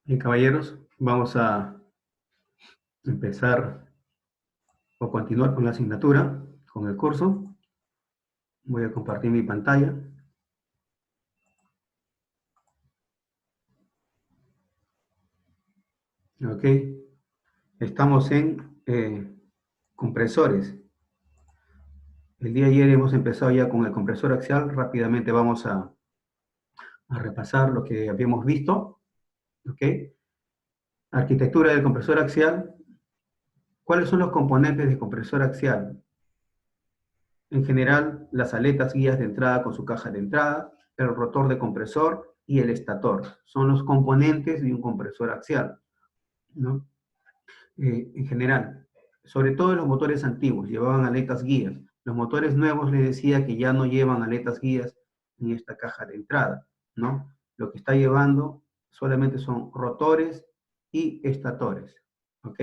Bien, caballeros, vamos a empezar o continuar con la asignatura, con el curso. Voy a compartir mi pantalla. Ok, estamos en compresores. El día de ayer hemos empezado ya con el compresor axial. Rápidamente vamos a repasar lo que habíamos visto. Ok, arquitectura del compresor axial. ¿Cuáles son los componentes del compresor axial? En general, las aletas guías de entrada con su caja de entrada, el rotor de compresor y el estator. Son los componentes de un compresor axial, ¿no? En general, sobre todo los motores antiguos, llevaban aletas guías. Los motores nuevos les decía que ya no llevan aletas guías en esta caja de entrada, ¿no? Lo que está llevando solamente son rotores y estatores, ¿ok?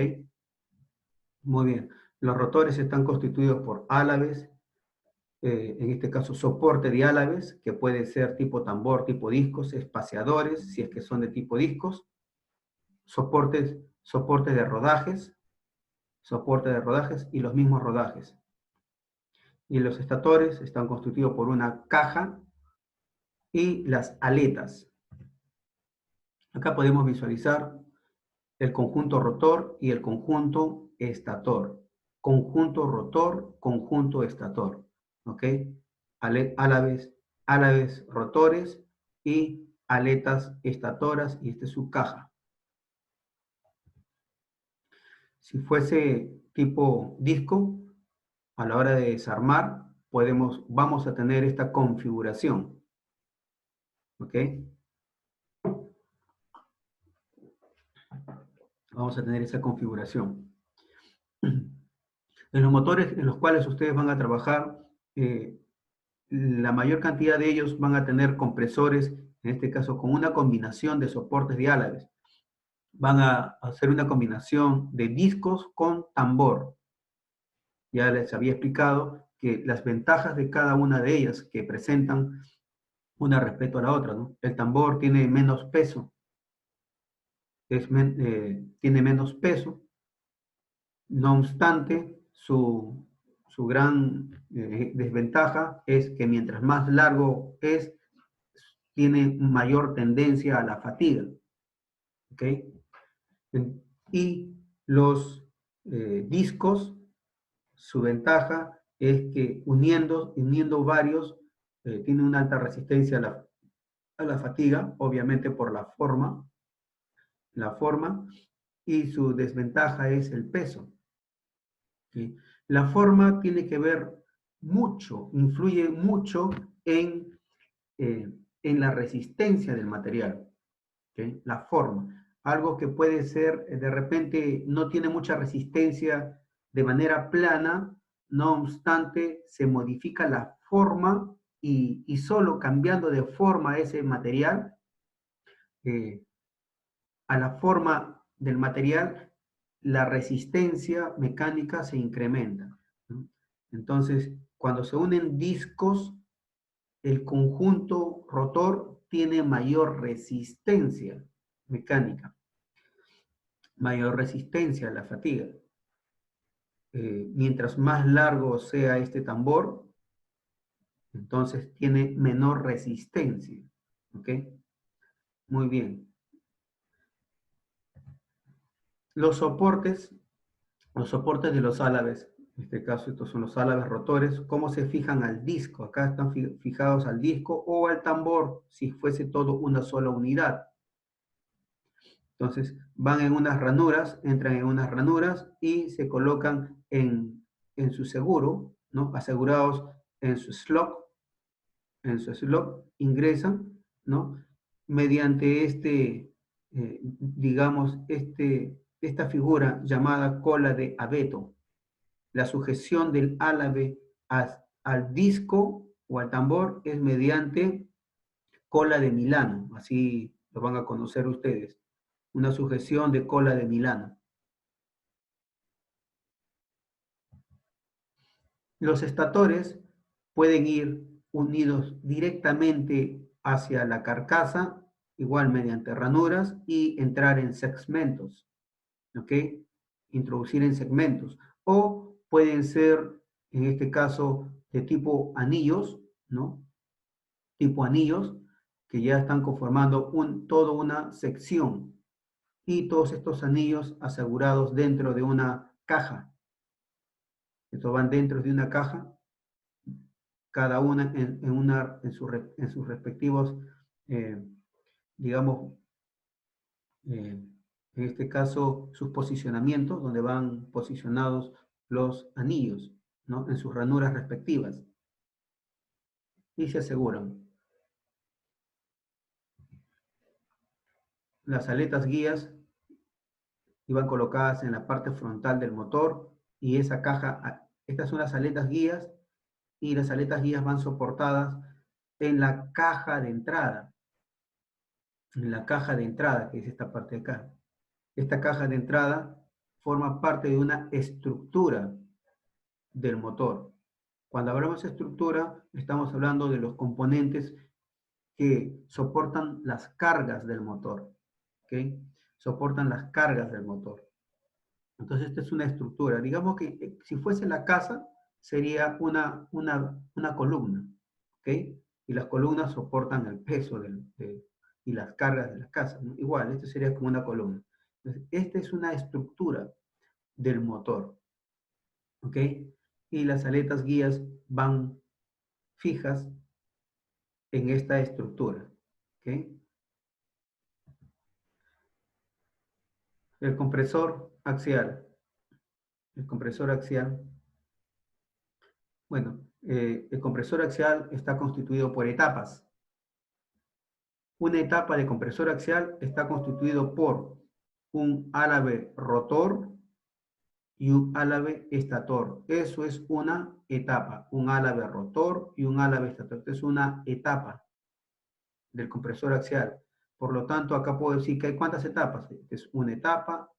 Muy bien. Los rotores están constituidos por álabes, en este caso soporte de álabes, que puede ser tipo tambor, tipo discos, espaciadores, si es que son de tipo discos, soporte de rodajes y los mismos rodajes. Y los estatores están constituidos por una caja y las aletas. Acá podemos visualizar el conjunto rotor y el conjunto estator. Conjunto rotor, conjunto estator. ¿Ok? Álabes rotores y aletas estatoras, y esta es su caja. Si fuese tipo disco, a la hora de desarmar, vamos a tener esta configuración. ¿Ok? Vamos a tener esa configuración. En los motores en los cuales ustedes van a trabajar, la mayor cantidad de ellos van a tener compresores, en este caso con una combinación de soportes de álabes. Van a hacer una combinación de discos con tambor. Ya les había explicado que las ventajas de cada una de ellas que presentan una respecto a la otra, ¿no? El tambor tiene menos peso, tiene menos peso, no obstante, su gran desventaja es que mientras más largo es, tiene mayor tendencia a la fatiga. ¿Ok? Y los discos, su ventaja es que uniendo varios, tiene una alta resistencia a la fatiga, obviamente por la forma, y su desventaja es el peso. ¿Sí? La forma tiene que ver mucho, influye mucho en la resistencia del material. ¿Sí? La forma. Algo que puede ser, de repente, no tiene mucha resistencia de manera plana, no obstante, se modifica la forma y solo cambiando de forma ese material, eh, a la forma del material, la resistencia mecánica se incrementa, ¿no? Entonces, cuando se unen discos, el conjunto rotor tiene mayor resistencia mecánica, mayor resistencia a la fatiga. Mientras más largo sea este tambor, entonces tiene menor resistencia. ¿Ok? Muy bien. Los soportes de los álabes, en este caso estos son los álabes rotores, ¿cómo se fijan al disco? Acá están fijados al disco o al tambor, si fuese todo una sola unidad. Entonces van en unas ranuras, entran en unas ranuras y se colocan en su seguro, ¿no? Asegurados en su slot, ingresan, ¿no? Mediante digamos, esta figura llamada cola de abeto. La sujeción del álabe al disco o al tambor es mediante cola de Milano, así lo van a conocer ustedes. Una sujeción de cola de Milano. Los estatores pueden ir unidos directamente hacia la carcasa igual mediante ranuras y entrar en segmentos, ¿ok? Introducir en segmentos. O pueden ser, en este caso, de tipo anillos, ¿no? Tipo anillos, que ya están conformando toda una sección. Y todos estos anillos asegurados dentro de una caja. Estos van dentro de una caja, cada una en sus respectivos, eh, digamos, en este caso, sus posicionamientos, donde van posicionados los anillos, ¿no? En sus ranuras respectivas. Y se aseguran. Las aletas guías iban colocadas en la parte frontal del motor y esa caja, estas son las aletas guías y las aletas guías van soportadas en la caja de entrada. En la caja de entrada, que es esta parte de acá. Esta caja de entrada forma parte de una estructura del motor. Cuando hablamos de estructura, estamos hablando de los componentes que soportan las cargas del motor. ¿Ok? Soportan las cargas del motor. Entonces, esta es una estructura. Digamos que si fuese la casa, sería una columna. ¿Ok? Y las columnas soportan el peso y las cargas de la casa, ¿no? Igual, esto sería como una columna. Entonces, esta es una estructura del motor. ¿Ok? Y las aletas guías van fijas en esta estructura. ¿Ok? El compresor axial. El compresor axial. Bueno, el compresor axial está constituido por etapas. Una etapa de compresor axial está constituido por un álabe rotor y un álabe estator. Eso es una etapa. Un álabe rotor y un álabe estator. Esto es una etapa del compresor axial. Por lo tanto, acá puedo decir que hay cuántas etapas. Es una etapa,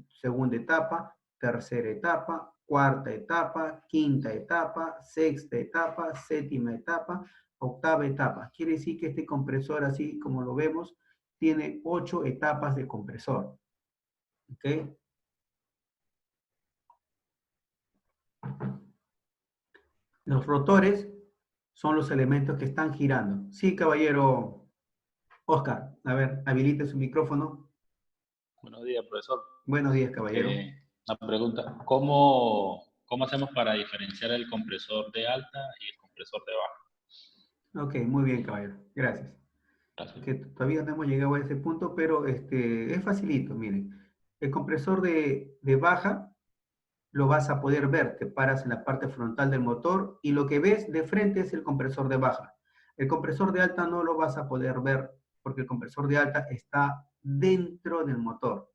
segunda etapa, tercera etapa, cuarta etapa, quinta etapa, sexta etapa, séptima etapa, octava etapa. Quiere decir que este compresor, así como lo vemos, tiene 8 etapas de compresor. ¿Ok? Los rotores son los elementos que están girando. Sí, caballero Oscar. A ver, habilite su micrófono. Buenos días, profesor. Buenos días, caballero. Una pregunta. ¿Cómo hacemos para diferenciar el compresor de alta y el compresor de baja? Ok, muy bien, caballero. Gracias. Gracias. Que todavía no hemos llegado a ese punto, pero es facilito, miren. El compresor de baja lo vas a poder ver. Te paras en la parte frontal del motor y lo que ves de frente es el compresor de baja. El compresor de alta no lo vas a poder ver porque el compresor de alta está dentro del motor.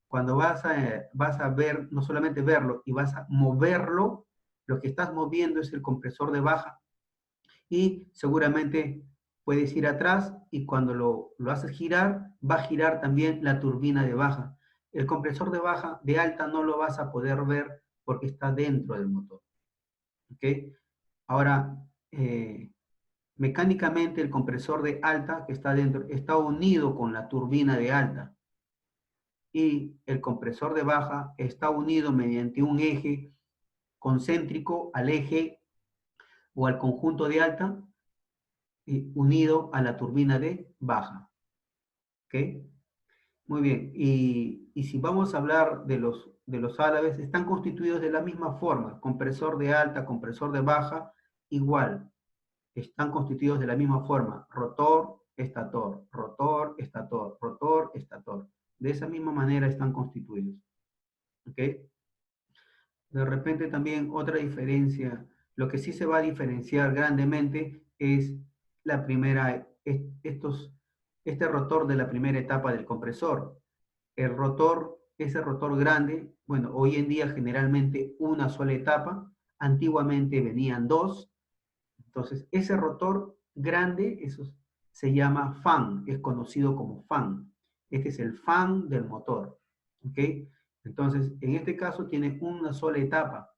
Cuando vas a ver, no solamente verlo, y vas a moverlo, lo que estás moviendo es el compresor de baja. Y seguramente puedes ir atrás y cuando lo haces girar, va a girar también la turbina de baja. El compresor de baja, de alta, no lo vas a poder ver porque está dentro del motor. ¿Ok? Ahora, mecánicamente el compresor de alta que está dentro está unido con la turbina de alta. Y el compresor de baja está unido mediante un eje concéntrico al eje o al conjunto de alta unido a la turbina de baja. ¿Ok? Muy bien. Y si vamos a hablar de los álabes, están constituidos de la misma forma. Compresor de alta, compresor de baja, igual. Están constituidos de la misma forma. Rotor, estator, rotor, estator, rotor, estator. De esa misma manera están constituidos. ¿Ok? De repente también otra diferencia, lo que sí se va a diferenciar grandemente es la primera, este rotor de la primera etapa del compresor. El rotor, ese rotor grande, bueno, hoy en día generalmente una sola etapa, antiguamente venían dos, entonces ese rotor grande, eso se llama fan, es conocido como fan. Este es el fan del motor, ¿ok? Entonces, en este caso tiene una sola etapa.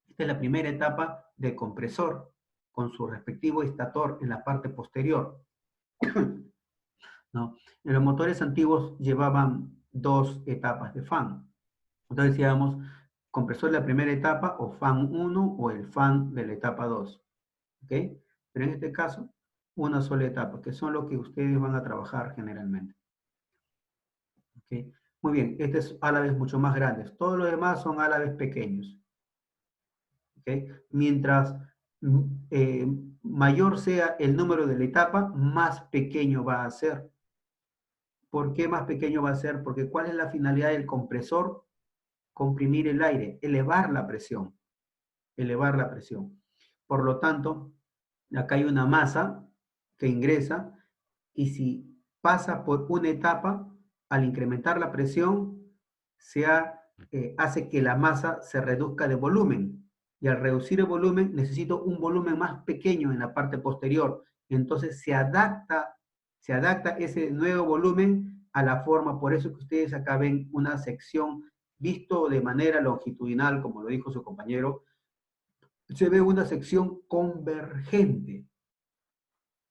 Esta es la primera etapa del compresor, con su respectivo estator en la parte posterior. ¿no? En los motores antiguos llevaban 2 etapas de fan. Entonces decíamos, compresor de la primera etapa, o fan 1, o el fan de la etapa 2. ¿Ok? Pero en este caso, una sola etapa, que son lo que ustedes van a trabajar generalmente. ¿Ok? Muy bien, este es álabes mucho más grandes. Todos los demás son álabes pequeños. ¿Ok? Mientras mayor sea el número de la etapa, más pequeño va a ser. ¿Por qué más pequeño va a ser? Porque ¿cuál es la finalidad del compresor? Comprimir el aire, elevar la presión. Elevar la presión. Por lo tanto, acá hay una masa que ingresa y si pasa por una etapa, al incrementar la presión, hace que la masa se reduzca de volumen. Y al reducir el volumen, necesito un volumen más pequeño en la parte posterior. Entonces se adapta ese nuevo volumen a la forma. Por eso que ustedes acá ven una sección visto de manera longitudinal, como lo dijo su compañero, se ve una sección convergente.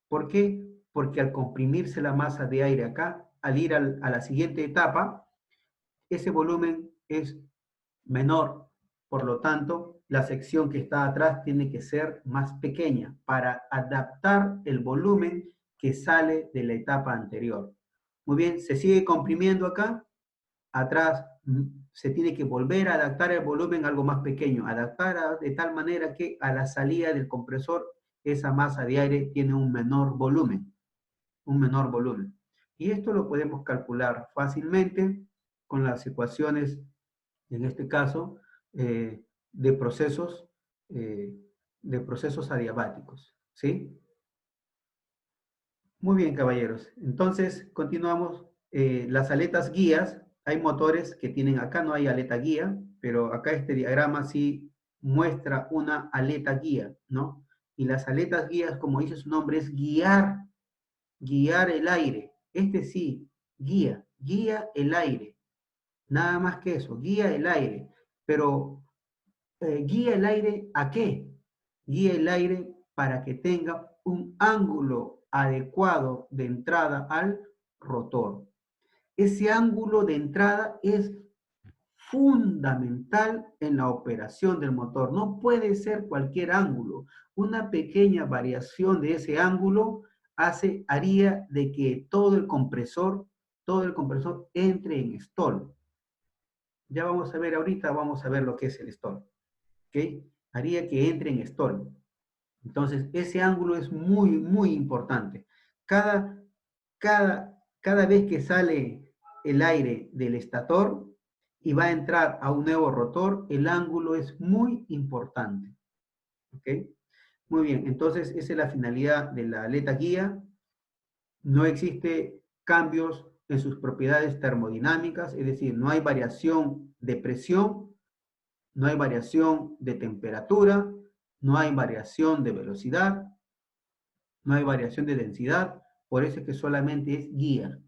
¿Por qué? Porque al comprimirse la masa de aire acá, al ir a la siguiente etapa, ese volumen es menor. Por lo tanto, la sección que está atrás tiene que ser más pequeña para adaptar el volumen que sale de la etapa anterior. Muy bien, se sigue comprimiendo acá. Atrás se tiene que volver a adaptar el volumen a algo más pequeño, adaptar de tal manera que a la salida del compresor esa masa de aire tiene un menor volumen. Y esto lo podemos calcular fácilmente con las ecuaciones, en este caso, de procesos, eh, adiabáticos, ¿sí? Muy bien, caballeros. Entonces, continuamos. Las aletas guías, hay motores que tienen, acá no hay aleta guía, pero acá este diagrama sí muestra una aleta guía, ¿no? Y las aletas guías, como dice su nombre, es guiar el aire. Este sí, guía el aire. Nada más que eso, guía el aire. Pero, ¿guía el aire a qué? Guía el aire para que tenga un ángulo adecuado de entrada al rotor. Ese ángulo de entrada es fundamental en la operación del motor. No puede ser cualquier ángulo. Una pequeña variación de ese ángulo haría de que todo el compresor entre en stall. Ya vamos a ver ahorita, vamos a ver lo que es el stall. ¿Ok? Haría que entre en stall. Entonces, ese ángulo es muy, muy importante. Cada, cada vez que sale el aire del estator y va a entrar a un nuevo rotor, el ángulo es muy importante. ¿Ok? Muy bien, entonces esa es la finalidad de la aleta guía. No existe cambios en sus propiedades termodinámicas, es decir, no hay variación de presión, no hay variación de temperatura, no hay variación de velocidad, no hay variación de densidad, por eso es que solamente es guía,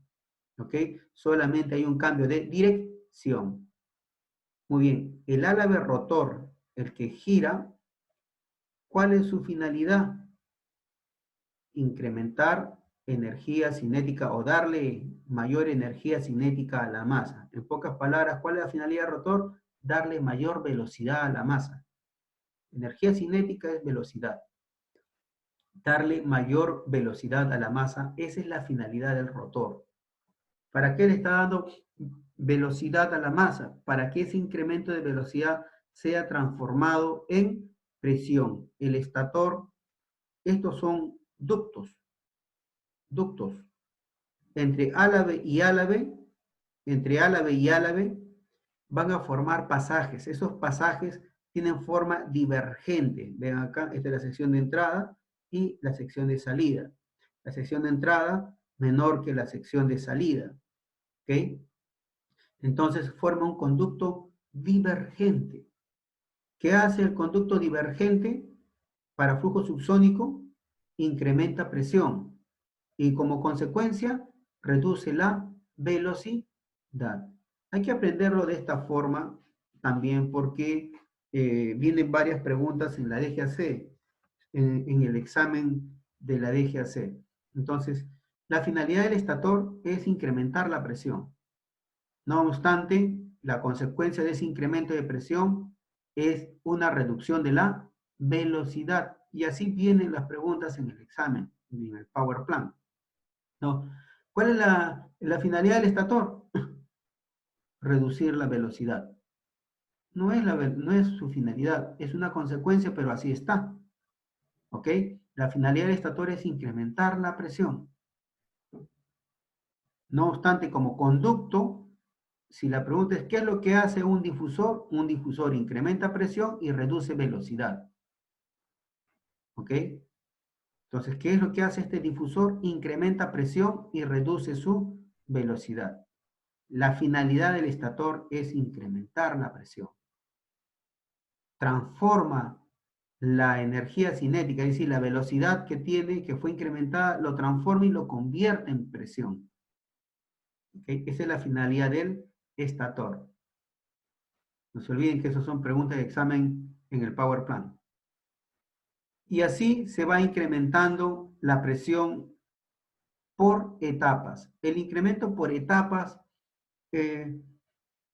¿ok? Solamente hay un cambio de dirección. Muy bien, el álabe rotor, el que gira, ¿cuál es su finalidad? Incrementar energía cinética o darle mayor energía cinética a la masa. En pocas palabras, ¿cuál es la finalidad del rotor? Darle mayor velocidad a la masa. Energía cinética es velocidad. Darle mayor velocidad a la masa, esa es la finalidad del rotor. ¿Para qué le está dando velocidad a la masa? Para que ese incremento de velocidad sea transformado en presión. El estator, estos son ductos. Entre álabe y álabe, van a formar pasajes. Esos pasajes tienen forma divergente. Ven acá, esta es la sección de entrada y la sección de salida. La sección de entrada menor que la sección de salida. ¿Ok? Entonces forma un conducto divergente. ¿Qué hace el conducto divergente? Para flujo subsónico, incrementa presión y como consecuencia reduce la velocidad. Hay que aprenderlo de esta forma también porque vienen varias preguntas en la DGAC, en el examen de la DGAC. Entonces, La finalidad del estator es incrementar la presión. No obstante, la consecuencia de ese incremento de presión es una reducción de la velocidad. Y así vienen las preguntas en el examen, en el Power Plan, ¿no? ¿Cuál es la finalidad del estator? Reducir la velocidad. No es su finalidad, es una consecuencia, pero así está. ¿Ok? La finalidad del estator es incrementar la presión. No obstante, como conducto, si la pregunta es ¿qué es lo que hace un difusor incrementa presión y reduce velocidad. ¿Ok? Entonces, ¿qué es lo que hace este difusor? Incrementa presión y reduce su velocidad. La finalidad del estator es incrementar la presión. Transforma la energía cinética, es decir, la velocidad que tiene, que fue incrementada, lo transforma y lo convierte en presión. ¿Okay? Esa es la finalidad del estator. No se olviden que esas son preguntas de examen en el Power Plan. Y así se va incrementando la presión por etapas. El incremento por etapas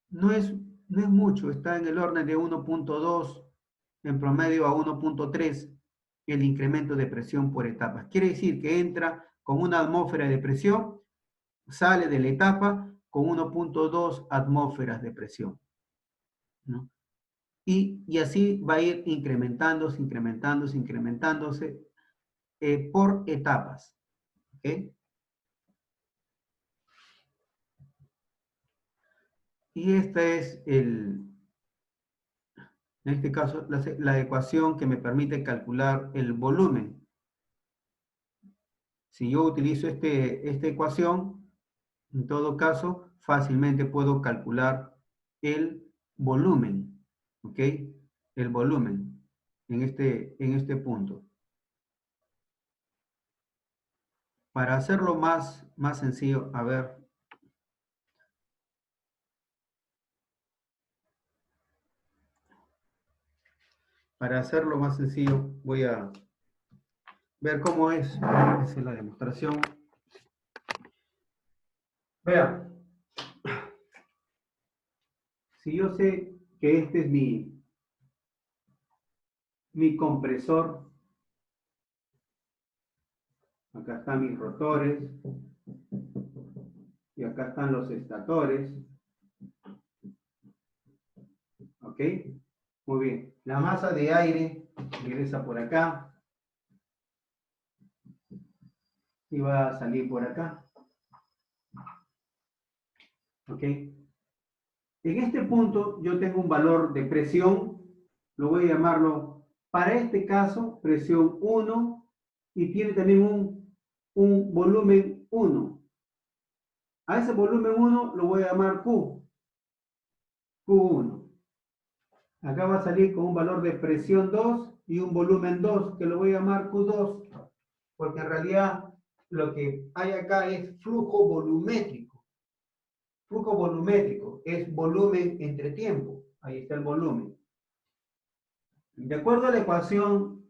no es mucho, está en el orden de 1.2, en promedio a 1.3 el incremento de presión por etapas. Quiere decir que entra con una atmósfera de presión, sale de la etapa con 1.2 atmósferas de presión, ¿no? Y así va a ir incrementándose por etapas. ¿Okay? Y esta es en este caso, la ecuación que me permite calcular el volumen. Si yo utilizo esta ecuación, en todo caso, fácilmente puedo calcular el volumen, ¿ok? El volumen en este punto. Para hacerlo más sencillo, a ver. Para hacerlo más sencillo, voy a ver cómo es. Esa es la demostración. Vean. Si yo sé que este es mi compresor, acá están mis rotores, y acá están los estatores, ¿ok? Muy bien. La masa de aire ingresa por acá y va a salir por acá, ¿ok? En este punto yo tengo un valor de presión, lo voy a llamarlo, para este caso, presión 1, y tiene también un volumen 1. A ese volumen 1 lo voy a llamar Q1. Acá va a salir con un valor de presión 2 y un volumen 2, que lo voy a llamar Q2, porque en realidad lo que hay acá es flujo volumétrico. Flujo volumétrico es volumen entre tiempo. Ahí está el volumen. De acuerdo a la ecuación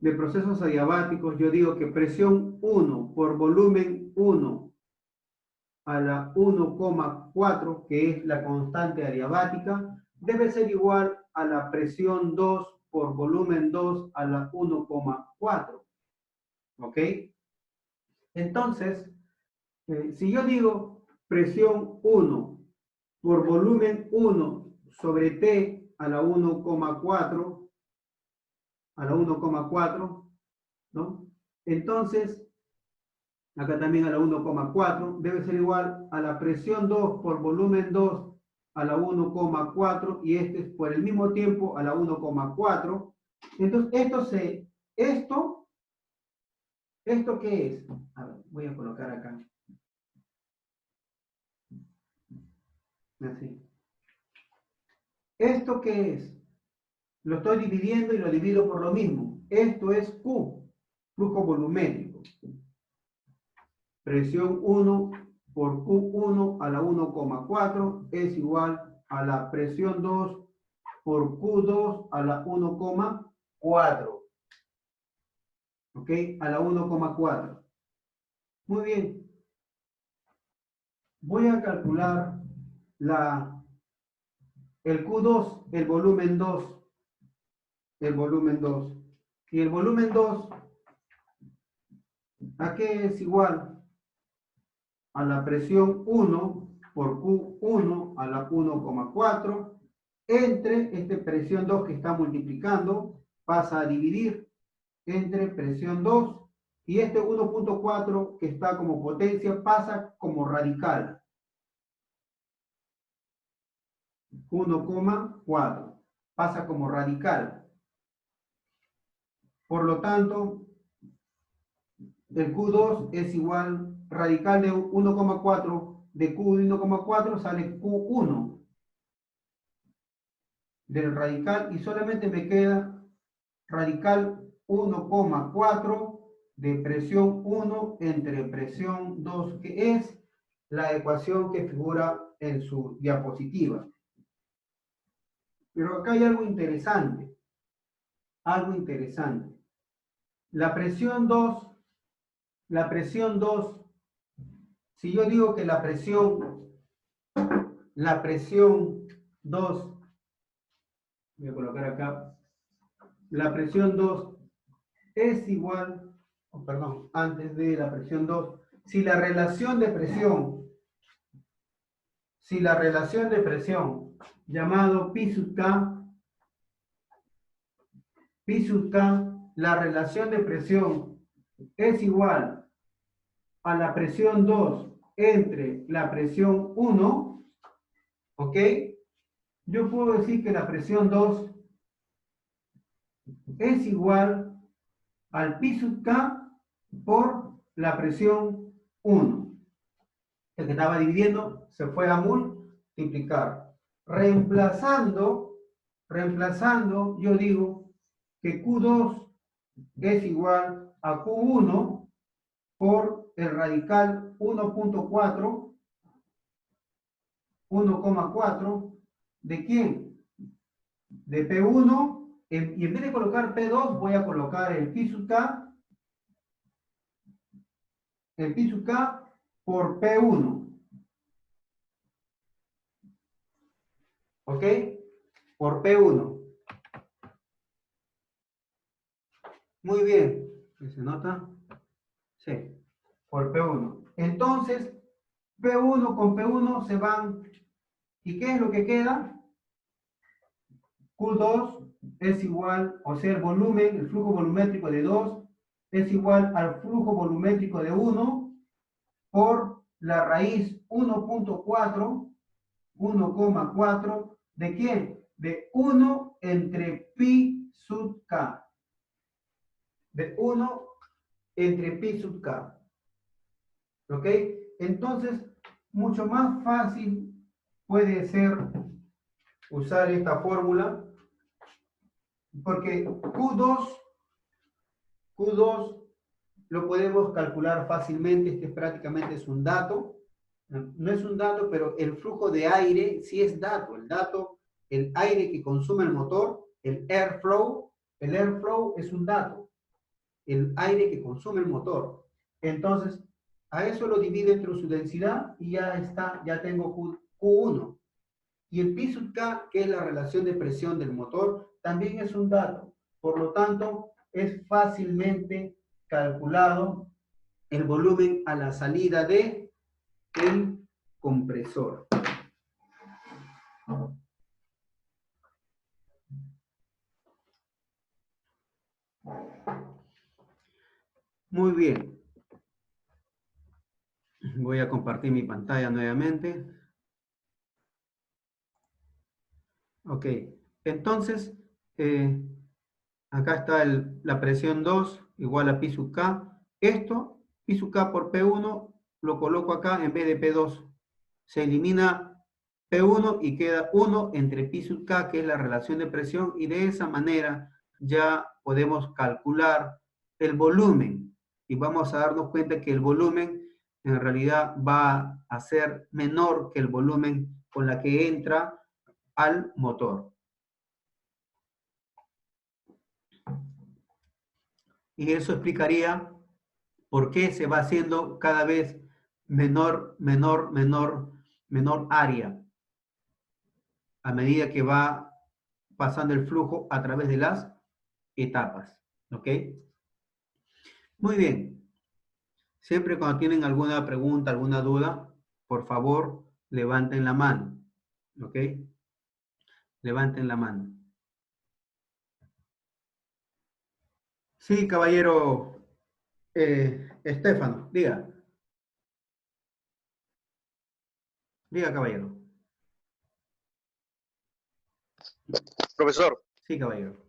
de procesos adiabáticos, yo digo que presión 1 por volumen 1 a la 1,4, que es la constante adiabática, debe ser igual a la presión 2 por volumen 2 a la 1,4. ¿Ok? Entonces, si yo digo presión 1 por volumen 1 sobre T a la 1,4, ¿no? Entonces, acá también a la 1,4, debe ser igual a la presión 2 por volumen 2 a la 1,4, y este es por el mismo tiempo a la 1,4. Entonces, ¿esto qué es? A ver, voy a colocar acá. Así. ¿Esto qué es? Lo estoy dividiendo y lo divido por lo mismo. Esto es Q, flujo volumétrico. Presión 1 por Q1 a la 1,4 es igual a la presión 2 por Q2 a la 1,4. ¿Ok? A la 1,4. Muy bien. Voy a calcular el Q2, el volumen 2. El volumen 2. Y el volumen 2, ¿a qué es igual? A la presión 1 por Q1 a la 1,4 entre esta presión 2 que está multiplicando, pasa a dividir entre presión 2 y este 1,4 que está como potencia pasa como radical. 1,4 pasa como radical. Por lo tanto, el Q2 es igual, radical de 1,4 de Q de 1,4 sale Q1 del radical y solamente me queda radical 1,4 de presión 1 entre presión 2, que es la ecuación que figura en su diapositiva. Pero acá hay algo interesante. Algo interesante. La presión 2, si yo digo que la presión 2, voy a colocar acá, la presión 2 es igual, perdón, antes de la presión 2, si la relación de presión llamado Pi sub K, la relación de presión es igual a la presión 2 entre la presión 1, ¿ok? Yo puedo decir que la presión 2 es igual al Pi sub K por la presión 1. El que estaba dividiendo se fue a multiplicar. Reemplazando, yo digo que Q2 es igual a Q1 por el radical 1,4. ¿De quién? De P1, y en vez de colocar P2, voy a colocar el Pi sub K, por P1. ¿Ok? Por P1. Muy bien. ¿Se nota? Sí. Por P1. Entonces, P1 con P1 se van. ¿Y qué es lo que queda? Q2 es igual, o sea, el volumen, el flujo volumétrico de 2 es igual al flujo volumétrico de 1 por la raíz 1,4, ¿de quién? De 1 entre pi sub k. De 1 entre pi sub k. ¿Ok? Entonces, mucho más fácil puede ser usar esta fórmula, porque Q2 lo podemos calcular fácilmente, este prácticamente es un dato, no es un dato, pero el flujo de aire sí es dato, el aire que consume el motor, el airflow es un dato, el aire que consume el motor. Entonces, a eso lo divido entre su densidad y ya está, ya tengo Q1. Y el Pi sub K, que es la relación de presión del motor, también es un dato. Por lo tanto, es fácilmente calculado el volumen a la salida del compresor. Muy bien. Voy a compartir mi pantalla nuevamente. Ok. Entonces, acá está la presión 2 igual a Pi sub K. Esto, Pi sub K por P1, lo coloco acá en vez de P2. Se elimina P1 y queda 1 entre Pi sub K, que es la relación de presión, y de esa manera ya podemos calcular el volumen. Y vamos a darnos cuenta que el volumen en realidad va a ser menor que el volumen con la que entra al motor. Y eso explicaría ¿Por qué se va haciendo cada vez menor área a medida que va pasando el flujo a través de las etapas? ¿Ok? Muy bien. Siempre cuando tienen alguna pregunta, alguna duda, por favor, levanten la mano. ¿Ok? Levanten la mano. Sí, caballero Estefano, diga. Diga, caballero. Profesor, Sí, caballero.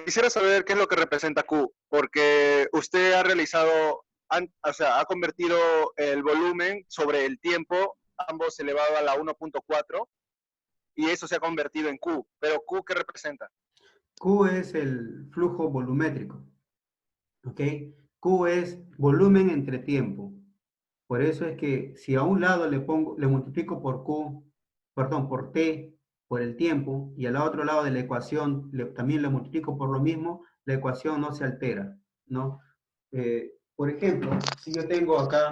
quisiera saber qué es lo que representa Q, porque usted ha realizado, o sea, ha convertido el volumen sobre el tiempo, ambos elevado a la 1.4, y eso se ha convertido en Q. Pero Q, ¿qué representa? Q es el flujo volumétrico. ¿Ok? Q es volumen entre tiempo. Por eso es que si a un lado le multiplico por Q, perdón, por T, por el tiempo, y al otro lado de la ecuación también le multiplico por lo mismo, la ecuación no se altera, ¿no? Por ejemplo, si yo tengo acá,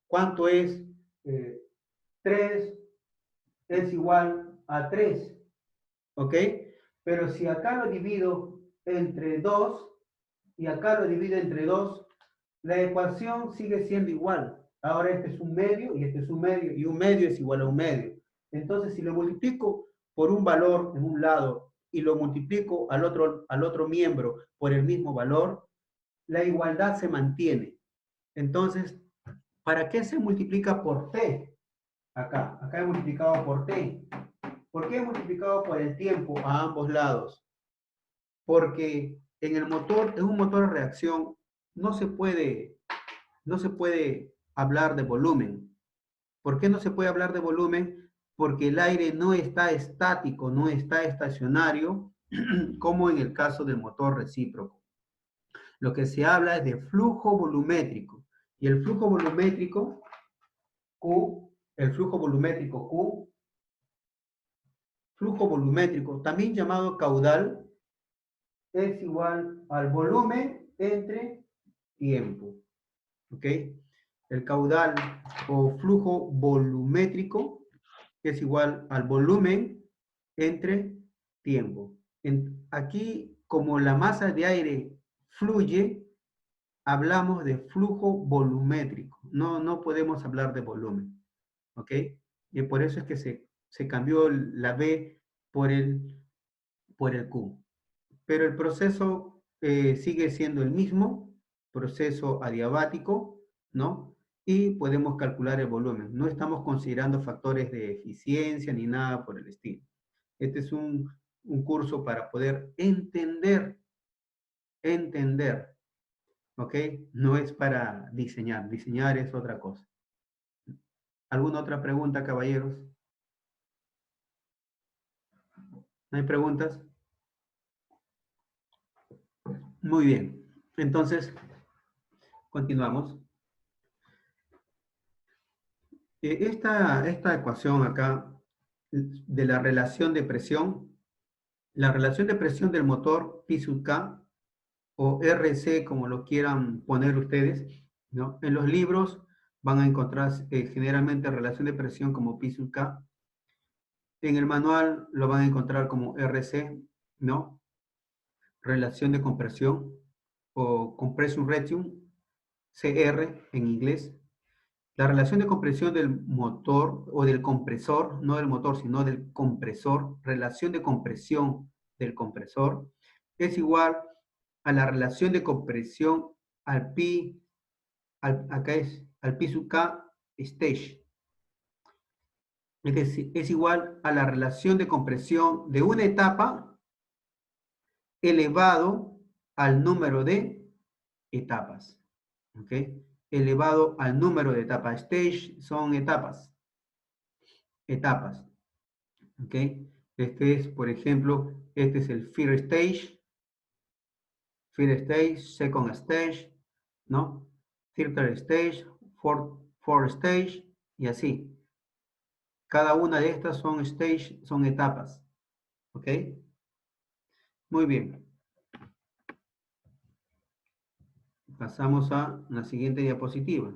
¿cuánto es 3 es igual a 3? ¿Ok? Pero si acá lo divido entre 2 y acá lo divido entre 2, la ecuación sigue siendo igual. Ahora este es un medio y este es un medio, y un medio es igual a un medio. Entonces, si lo multiplico por un valor en un lado y lo multiplico al otro miembro por el mismo valor, la igualdad se mantiene. Entonces, ¿para qué se multiplica por t? Acá he multiplicado por t. ¿Por qué he multiplicado por el tiempo a ambos lados? Porque en el motor, en un motor de reacción, no se puede hablar de volumen. ¿Por qué no se puede hablar de volumen? Porque el aire no está estático, no está estacionario, como en el caso del motor recíproco. Lo que se habla es de flujo volumétrico. Y el flujo volumétrico Q, flujo volumétrico, también llamado caudal, es igual al volumen entre tiempo. ¿Ok? El caudal o flujo volumétrico es igual al volumen entre tiempo. Aquí, como la masa de aire fluye, hablamos de flujo volumétrico. No podemos hablar de volumen. ¿Ok? Y por eso es que se cambió la B por el Q. Pero el proceso sigue siendo el mismo, proceso adiabático, ¿no? Y podemos calcular el volumen. No estamos considerando factores de eficiencia ni nada por el estilo. Este es un curso para poder entender, ¿ok? No es para diseñar. Diseñar es otra cosa. ¿Alguna otra pregunta, caballeros? ¿No hay preguntas? Muy bien. Entonces, continuamos. Esta ecuación acá de la relación de presión del motor P sub K o RC, como lo quieran poner ustedes, ¿no? En los libros van a encontrar generalmente relación de presión como P sub K. En el manual lo van a encontrar como RC, ¿no? Relación de compresión o compression ratio, CR en inglés. La relación de compresión del motor o del compresor, no del motor, sino del compresor, relación de compresión del compresor, es igual a la relación de compresión al pi, acá es al pi sub k stage. Es decir, es igual a la relación de compresión de una etapa elevado al número de etapas. ¿Ok? Elevado al número de etapas. Stage son etapas. Etapas. ¿Ok? Este es, por ejemplo, este es el first stage, second stage, ¿no? Third stage, fourth stage, y así. Cada una de estas son stage, son etapas. ¿Ok? Muy bien. Pasamos a la siguiente diapositiva.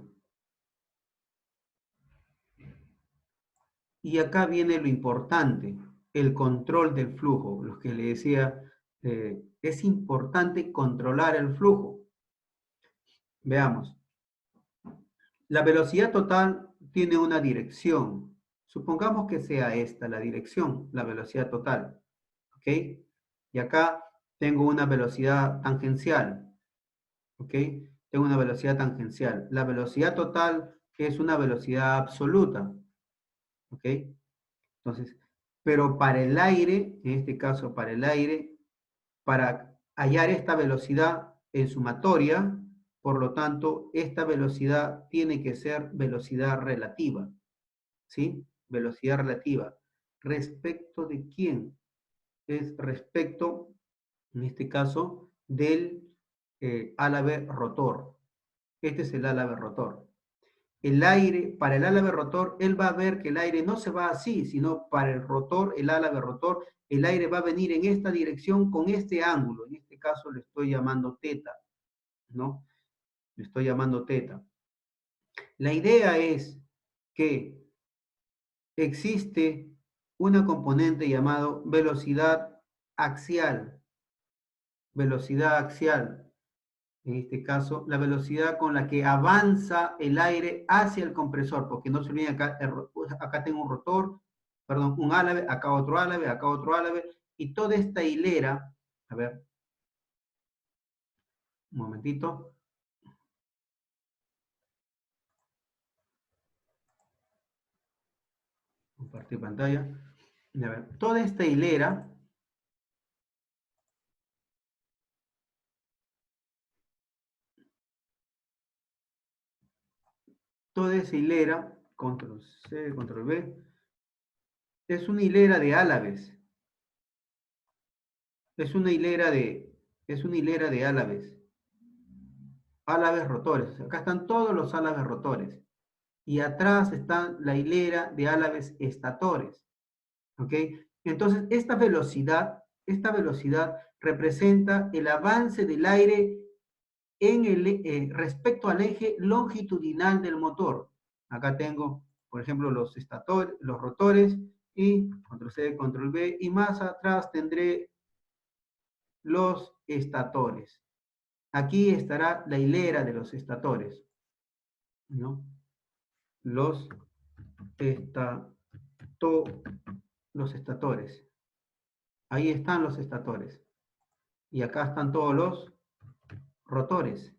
Y acá viene lo importante, el control del flujo. Lo que le decía, es importante controlar el flujo. Veamos. La velocidad total tiene una dirección. Supongamos que sea esta la dirección, la velocidad total. ¿Ok? Y acá tengo una velocidad tangencial. ¿Ok? Tengo una velocidad tangencial. La velocidad total es una velocidad absoluta. ¿Ok? Entonces, pero para el aire, en este caso para el aire, para hallar esta velocidad en sumatoria, por lo tanto, esta velocidad tiene que ser velocidad relativa. ¿Sí? Velocidad relativa. ¿Respecto de quién? Es respecto, en este caso, del álave rotor. Este es el álave rotor. El aire, para el álave rotor, él va a ver que el aire no se va así, sino para el rotor, el álave rotor, el aire va a venir en esta dirección con este ángulo. En este caso le estoy llamando teta, ¿no? Le estoy llamando teta. La idea es que existe una componente llamado velocidad axial. Velocidad axial. En este caso, la velocidad con la que avanza el aire hacia el compresor, porque no se olviden, acá tengo un rotor, perdón, un álave, acá otro álave, y toda esta hilera, a ver, un momentito. Compartir pantalla. A ver, toda esta hilera, control C, control V, es una hilera de álaves. Es una hilera de álaves. Álaves rotores. Acá están todos los álaves rotores. Y atrás está la hilera de álaves estatores. ¿Ok? Entonces, esta velocidad representa el avance del aire respecto al eje longitudinal del motor. Acá tengo, por ejemplo, los rotores, y control C, control V, y más atrás tendré los estatores. Aquí estará la hilera de los estatores, ¿no? Los estatores. Ahí están los estatores. Y acá están todos los rotores.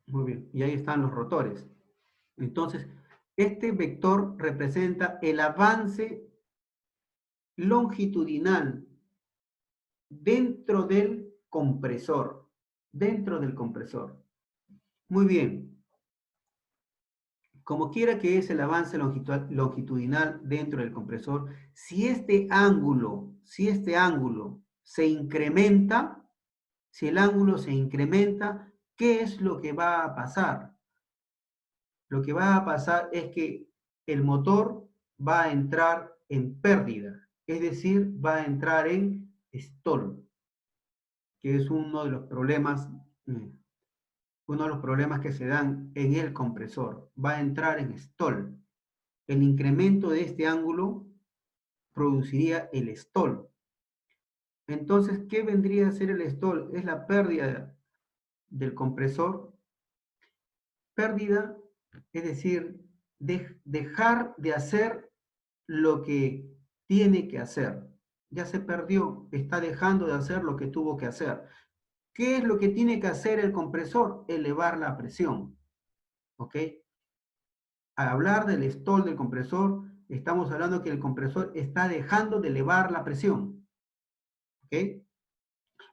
Muy bien. Y ahí están los rotores. Entonces, este vector representa el avance longitudinal dentro del compresor. Dentro del compresor. Muy bien. Como quiera que es el avance longitudinal dentro del compresor, si este ángulo se incrementa, si el ángulo se incrementa, ¿qué es lo que va a pasar? Lo que va a pasar es que el motor va a entrar en pérdida, es decir, va a entrar en stall, que es uno de los problemas que se dan en el compresor. Va a entrar en stall. El incremento de este ángulo produciría el stall. Entonces, ¿qué vendría a ser el stall? Es la pérdida del compresor. Pérdida, es decir, dejar de hacer lo que tiene que hacer. Ya se perdió, está dejando de hacer lo que tuvo que hacer. ¿Qué es lo que tiene que hacer el compresor? Elevar la presión. ¿Ok? Al hablar del stall del compresor, estamos hablando que el compresor está dejando de elevar la presión. ¿Ok?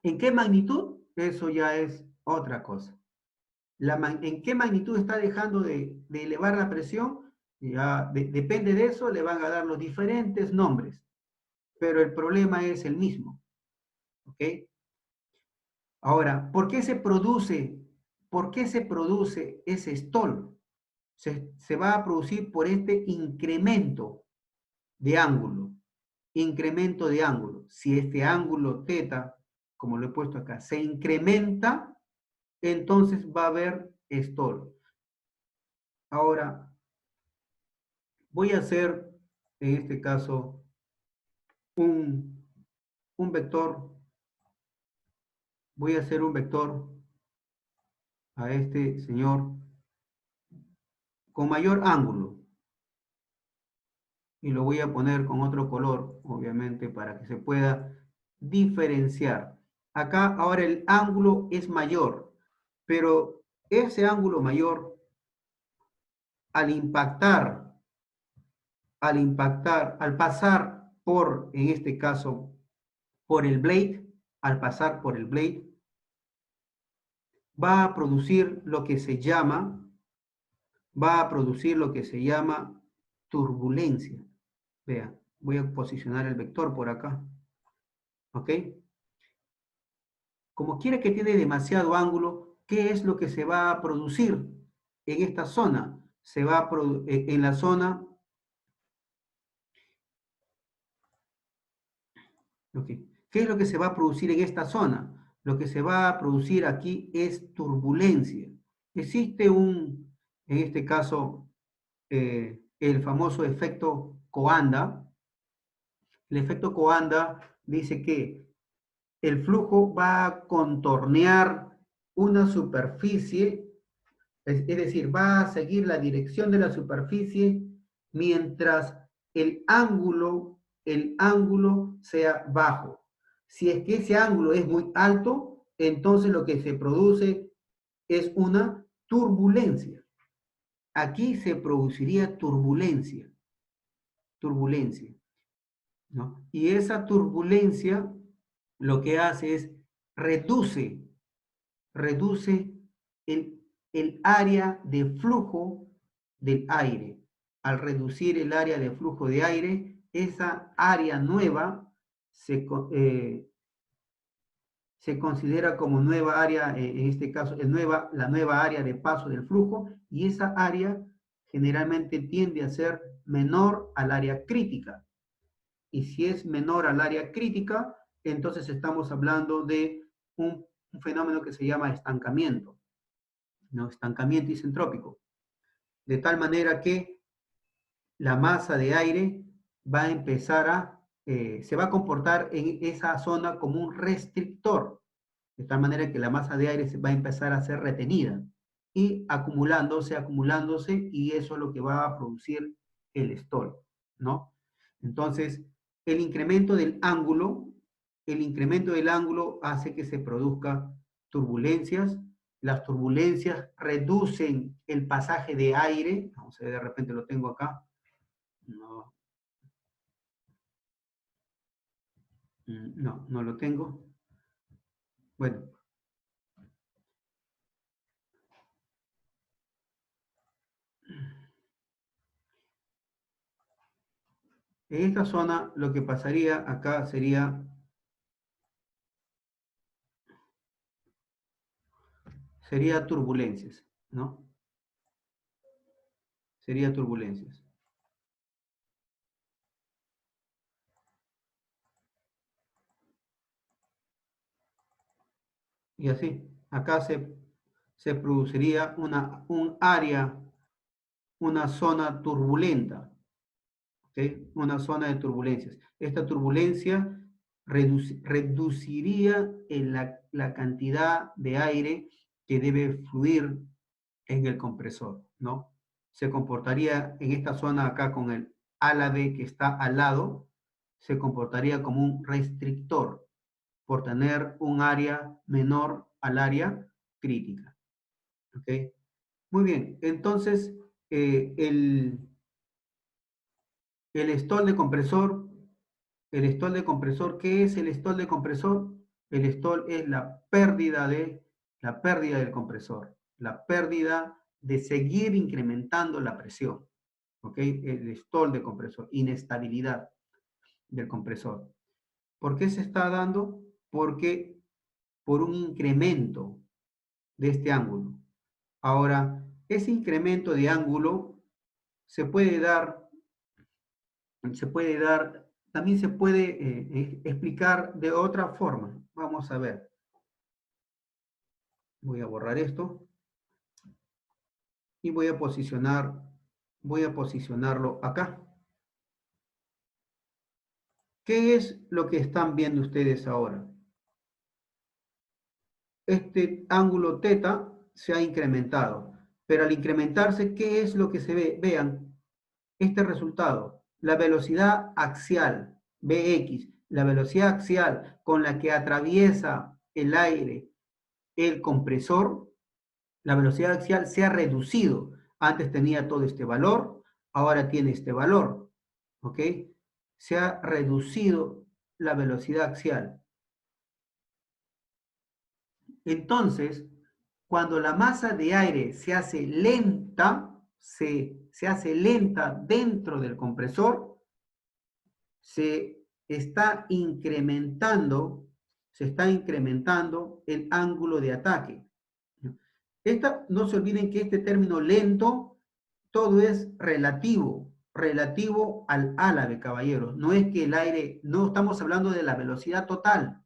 ¿En qué magnitud? Eso ya es otra cosa. ¿En qué magnitud está dejando de elevar la presión? Ya depende de eso, le van a dar los diferentes nombres. Pero el problema es el mismo. ¿Ok? Ahora, ¿por qué se produce ese stall? Se va a producir por este incremento de ángulo. incremento de ángulo. Si este ángulo θ, como lo he puesto acá, se incrementa, entonces va a haber stall. Ahora, voy a hacer, en este caso, un vector. Voy a hacer un vector a este señor con mayor ángulo. Y lo voy a poner con otro color, obviamente, para que se pueda diferenciar. Acá ahora el ángulo es mayor, pero ese ángulo mayor, al impactar, al pasar por, en este caso, por el blade, al pasar por el blade, va a producir lo que se llama, turbulencia. Vea, voy a posicionar el vector por acá. ¿Ok? Como quiere que tiene demasiado ángulo, ¿qué es lo que se va a producir en esta zona? Se va a en la zona. Okay. ¿Qué es lo que se va a producir en esta zona? Lo que se va a producir aquí es turbulencia. Existe en este caso, el famoso efecto Coanda. El efecto Coanda dice que el flujo va a contornear una superficie, es decir, va a seguir la dirección de la superficie mientras el ángulo sea bajo. Si es que ese ángulo es muy alto, entonces lo que se produce es una turbulencia. Aquí se produciría turbulencia, ¿no? Y esa turbulencia lo que hace es reduce el área de flujo del aire. Al reducir el área de flujo de aire, esa área nueva se considera como nueva área, en este caso, la nueva área de paso del flujo, y esa área generalmente tiende a ser menor al área crítica. Y si es menor al área crítica, entonces estamos hablando de un fenómeno que se llama estancamiento, ¿no? Estancamiento isentrópico. De tal manera que la masa de aire va a empezar se va a comportar en esa zona como un restrictor, de tal manera que la masa de aire va a empezar a ser retenida y acumulándose, y eso es lo que va a producir el stall, ¿no? Entonces, el incremento del ángulo hace que se produzca turbulencias. Las turbulencias reducen el pasaje de aire. Vamos a ver, de repente lo tengo acá. No, no lo tengo. Bueno. En esta zona lo que pasaría acá sería turbulencias, ¿no? Sería turbulencias. Y así, acá se produciría un área, una zona turbulenta, ¿ok? Una zona de turbulencias. Esta turbulencia reduciría la cantidad de aire que debe fluir en el compresor, ¿no? Se comportaría en esta zona acá con el ala B que está al lado, se comportaría como un restrictor por tener un área menor al área crítica. ¿Ok? Muy bien, entonces el stall de compresor, ¿qué es el stall de compresor? El stall es la pérdida del compresor, la pérdida de seguir incrementando la presión. ¿Ok? El stall de compresor, inestabilidad del compresor. ¿Por qué se está dando? Porque por un incremento de este ángulo. Ahora, ese incremento de ángulo se puede dar también se puede explicar de otra forma. Vamos a ver. Voy a borrar esto y voy a posicionarlo acá. ¿Qué es lo que están viendo ustedes ahora? Este ángulo θ se ha incrementado, pero al incrementarse, ¿qué es lo que se ve? Vean este resultado, la velocidad axial, Bx, la velocidad axial con la que atraviesa el aire el compresor, la velocidad axial se ha reducido. Antes tenía todo este valor, ahora tiene este valor, ¿ok? Se ha reducido la velocidad axial. Entonces, cuando la masa de aire se hace lenta, se hace lenta dentro del compresor, se está incrementando el ángulo de ataque. No se olviden que este término lento, todo es relativo al álave, caballeros. No es que el aire, no estamos hablando de la velocidad total.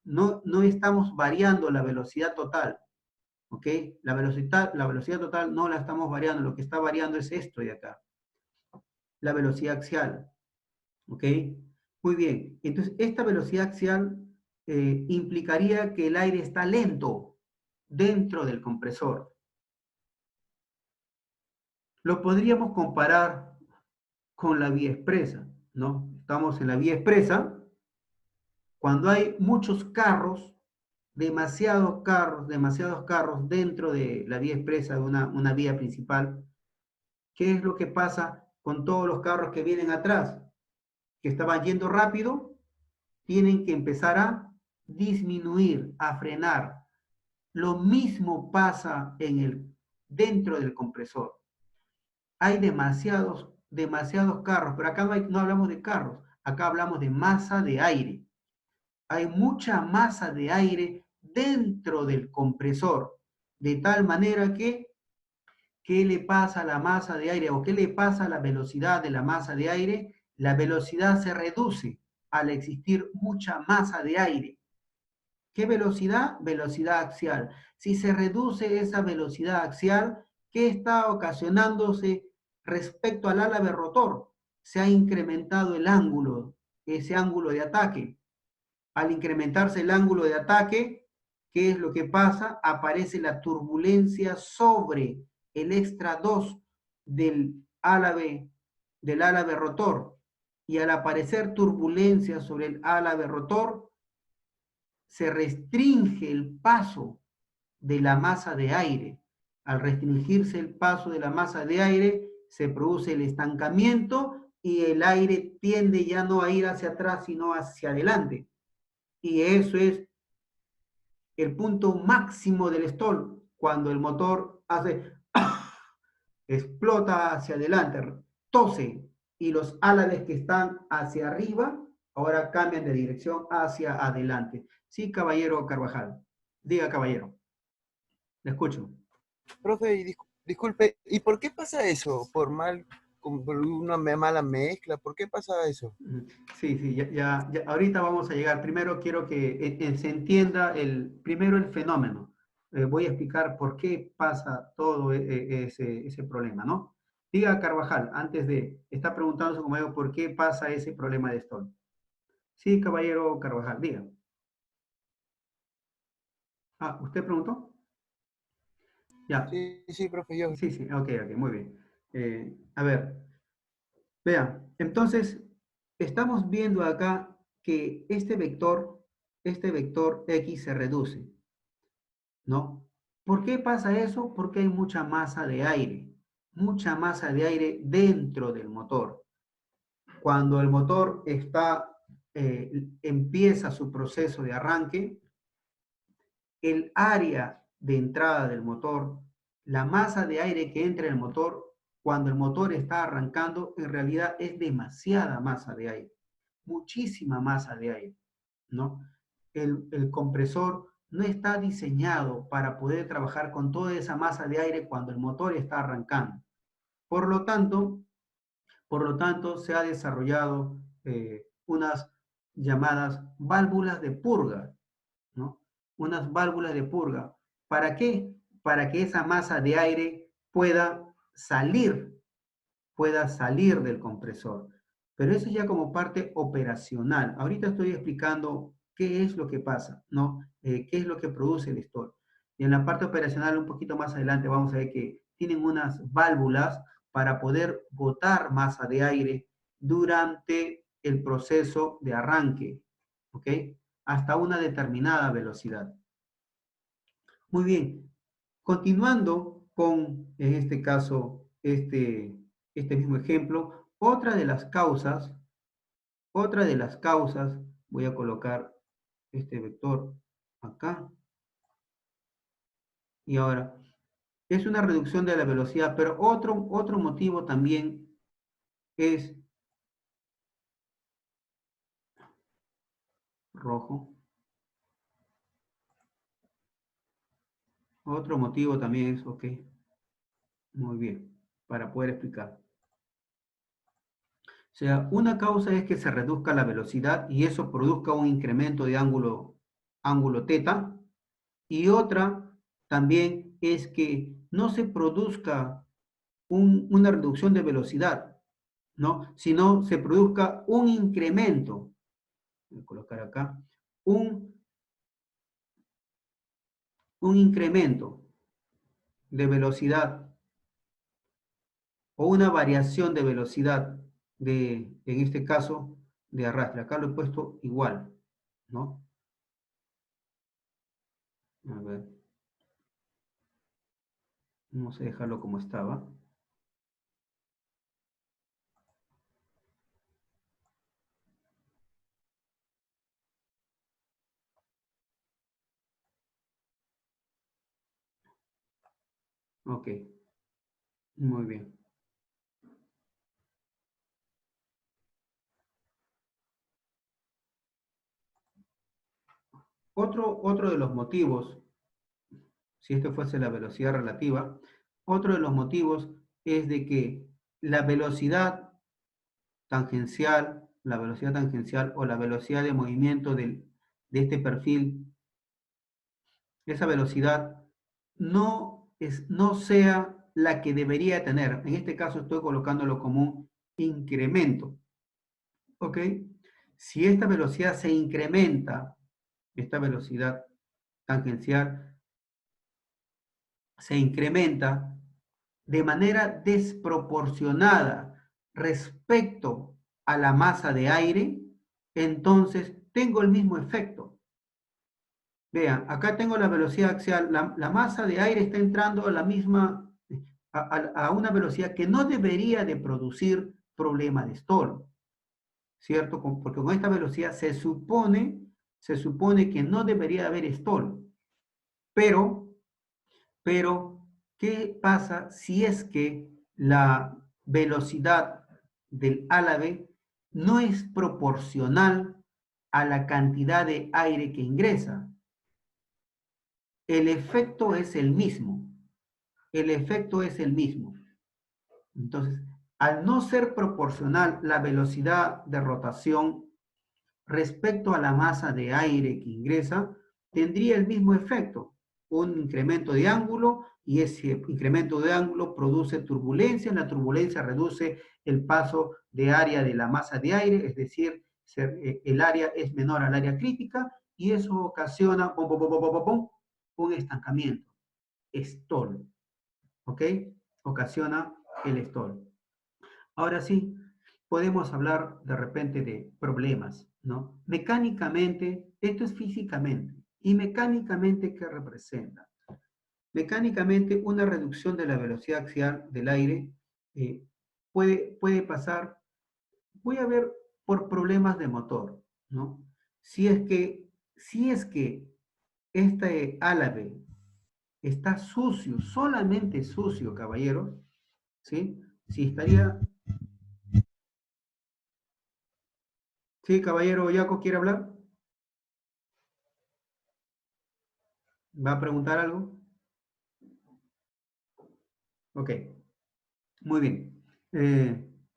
No estamos variando la velocidad total. ¿Ok? La velocidad total no la estamos variando. Lo que está variando es esto de acá. La velocidad axial. ¿Ok? Muy bien. Entonces, esta velocidad axial implicaría que el aire está lento dentro del compresor. Lo podríamos comparar con la vía expresa, ¿no? Estamos en la vía expresa. Cuando hay muchos carros, demasiados carros dentro de la vía expresa de una vía principal, ¿qué es lo que pasa con todos los carros que vienen atrás? Que estaban yendo rápido, tienen que empezar a disminuir, a frenar. Lo mismo pasa dentro del compresor. Hay demasiados carros, pero acá no hablamos de carros, acá hablamos de masa de aire. Hay mucha masa de aire dentro del compresor, de tal manera que, ¿qué le pasa a la masa de aire o qué le pasa a la velocidad de la masa de aire? La velocidad se reduce al existir mucha masa de aire. ¿Qué velocidad? Velocidad axial. Si se reduce esa velocidad axial, ¿qué está ocasionándose respecto al álave rotor? Se ha incrementado el ángulo, ese ángulo de ataque. Al incrementarse el ángulo de ataque, ¿qué es lo que pasa? Aparece la turbulencia sobre el extra 2 del álave rotor. Y al aparecer turbulencia sobre el álave rotor, se restringe el paso de la masa de aire. Al restringirse el paso de la masa de aire, se produce el estancamiento y el aire tiende ya no a ir hacia atrás, sino hacia adelante. Y eso es el punto máximo del stall, cuando el motor explota hacia adelante, tose, y los álabes que están hacia arriba ahora cambian de dirección hacia adelante. Sí, caballero Carvajal. Diga, caballero. Le escucho. Profe, disculpe, ¿y por qué pasa eso? ¿Por una mala mezcla? ¿Por qué pasa eso? Sí, ya, ahorita vamos a llegar. Primero quiero que se entienda primero el fenómeno. Voy a explicar por qué pasa todo ese problema, ¿no? Diga, Carvajal, está preguntando su compañero por qué pasa ese problema de stall. Sí, caballero Carvajal, diga. Ah, ¿usted preguntó? Ya. Sí, profe, yo. Sí, ok, muy bien. A ver, vean, entonces, estamos viendo acá que este vector X se reduce, ¿no? ¿Por qué pasa eso? Porque hay mucha masa de aire dentro del motor. Cuando el motor empieza su proceso de arranque, el área de entrada del motor, la masa de aire que entra en el motor, cuando el motor está arrancando, en realidad es demasiada masa de aire, muchísima masa de aire, ¿no? El compresor no está diseñado para poder trabajar con toda esa masa de aire cuando el motor está arrancando. Por lo tanto, se ha desarrollado unas llamadas válvulas de purga, ¿no? Unas válvulas de purga. ¿Para qué? Para que esa masa de aire pueda salir del compresor. Pero eso ya como parte operacional. Ahorita estoy explicando qué es lo que pasa, ¿no? Qué es lo que produce el stall. Y en la parte operacional, un poquito más adelante, vamos a ver que tienen unas válvulas para poder botar masa de aire durante el proceso de arranque, ¿ok? Hasta una determinada velocidad. Muy bien. Continuando con, en este caso, este mismo ejemplo, otra de las causas, voy a colocar este vector acá, y ahora, es una reducción de la velocidad, pero otro motivo también es rojo, otro motivo también es, ok, muy bien, para poder explicar. O sea, una causa es que se reduzca la velocidad y eso produzca un incremento de ángulo teta, y otra también es que no se produzca una reducción de velocidad, ¿no? Sino se produzca un incremento, voy a colocar acá, un incremento de velocidad o una variación de velocidad en este caso, de arrastre. Acá lo he puesto igual, ¿no? A ver, vamos a dejarlo como estaba. Ok, muy bien. Otro de los motivos, si esto fuese la velocidad relativa, otro de los motivos es de que la velocidad la velocidad tangencial o la velocidad de movimiento de este perfil, esa velocidad no sea la que debería tener. En este caso estoy colocándolo como un incremento. ¿Ok? Si esta velocidad se incrementa, esta velocidad tangencial se incrementa de manera desproporcionada respecto a la masa de aire, entonces tengo el mismo efecto. Vean, acá tengo la velocidad axial, la masa de aire está entrando a la misma, a una velocidad que no debería de producir problema de stall, ¿cierto? Porque con esta velocidad se supone que no debería haber stall, pero, ¿qué pasa si es que la velocidad del álave no es proporcional a la cantidad de aire que ingresa? El efecto es el mismo. El efecto es el mismo. Entonces, al no ser proporcional la velocidad de rotación respecto a la masa de aire que ingresa, tendría el mismo efecto, un incremento de ángulo, y ese incremento de ángulo produce turbulencia, la turbulencia reduce el paso de área de la masa de aire, es decir, el área es menor al área crítica, y eso ocasiona un estancamiento, stall, ¿ok? Ocasiona el stall. Ahora sí, podemos hablar de repente de problemas, ¿no? Mecánicamente, esto es físicamente. ¿Y mecánicamente qué representa? Mecánicamente, una reducción de la velocidad axial del aire puede pasar, voy a ver, por problemas de motor, ¿no? Si es que este álave está sucio, solamente sucio, caballeros, ¿sí? Si estaría... Sí, caballero Yaco, ¿quiere hablar? ¿Va a preguntar algo? Ok, muy bien.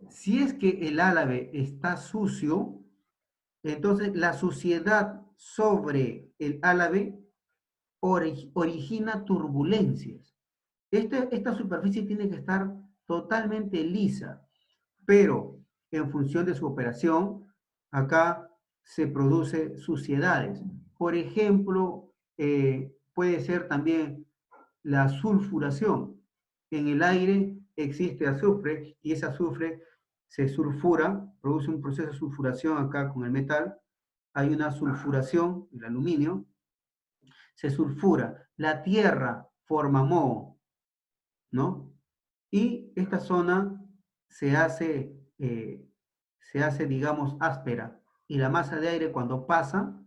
Si es que el álave está sucio, entonces la suciedad sobre el álave origina turbulencias. Esta superficie tiene que estar totalmente lisa, pero en función de su operación, acá se produce suciedades. Por ejemplo, puede ser también la sulfuración. En el aire existe azufre y ese azufre se sulfura, produce un proceso de sulfuración acá con el metal. Hay una sulfuración, el aluminio, se sulfura. La tierra forma moho, ¿no? Y esta zona se hace, digamos, áspera. Y la masa de aire cuando pasa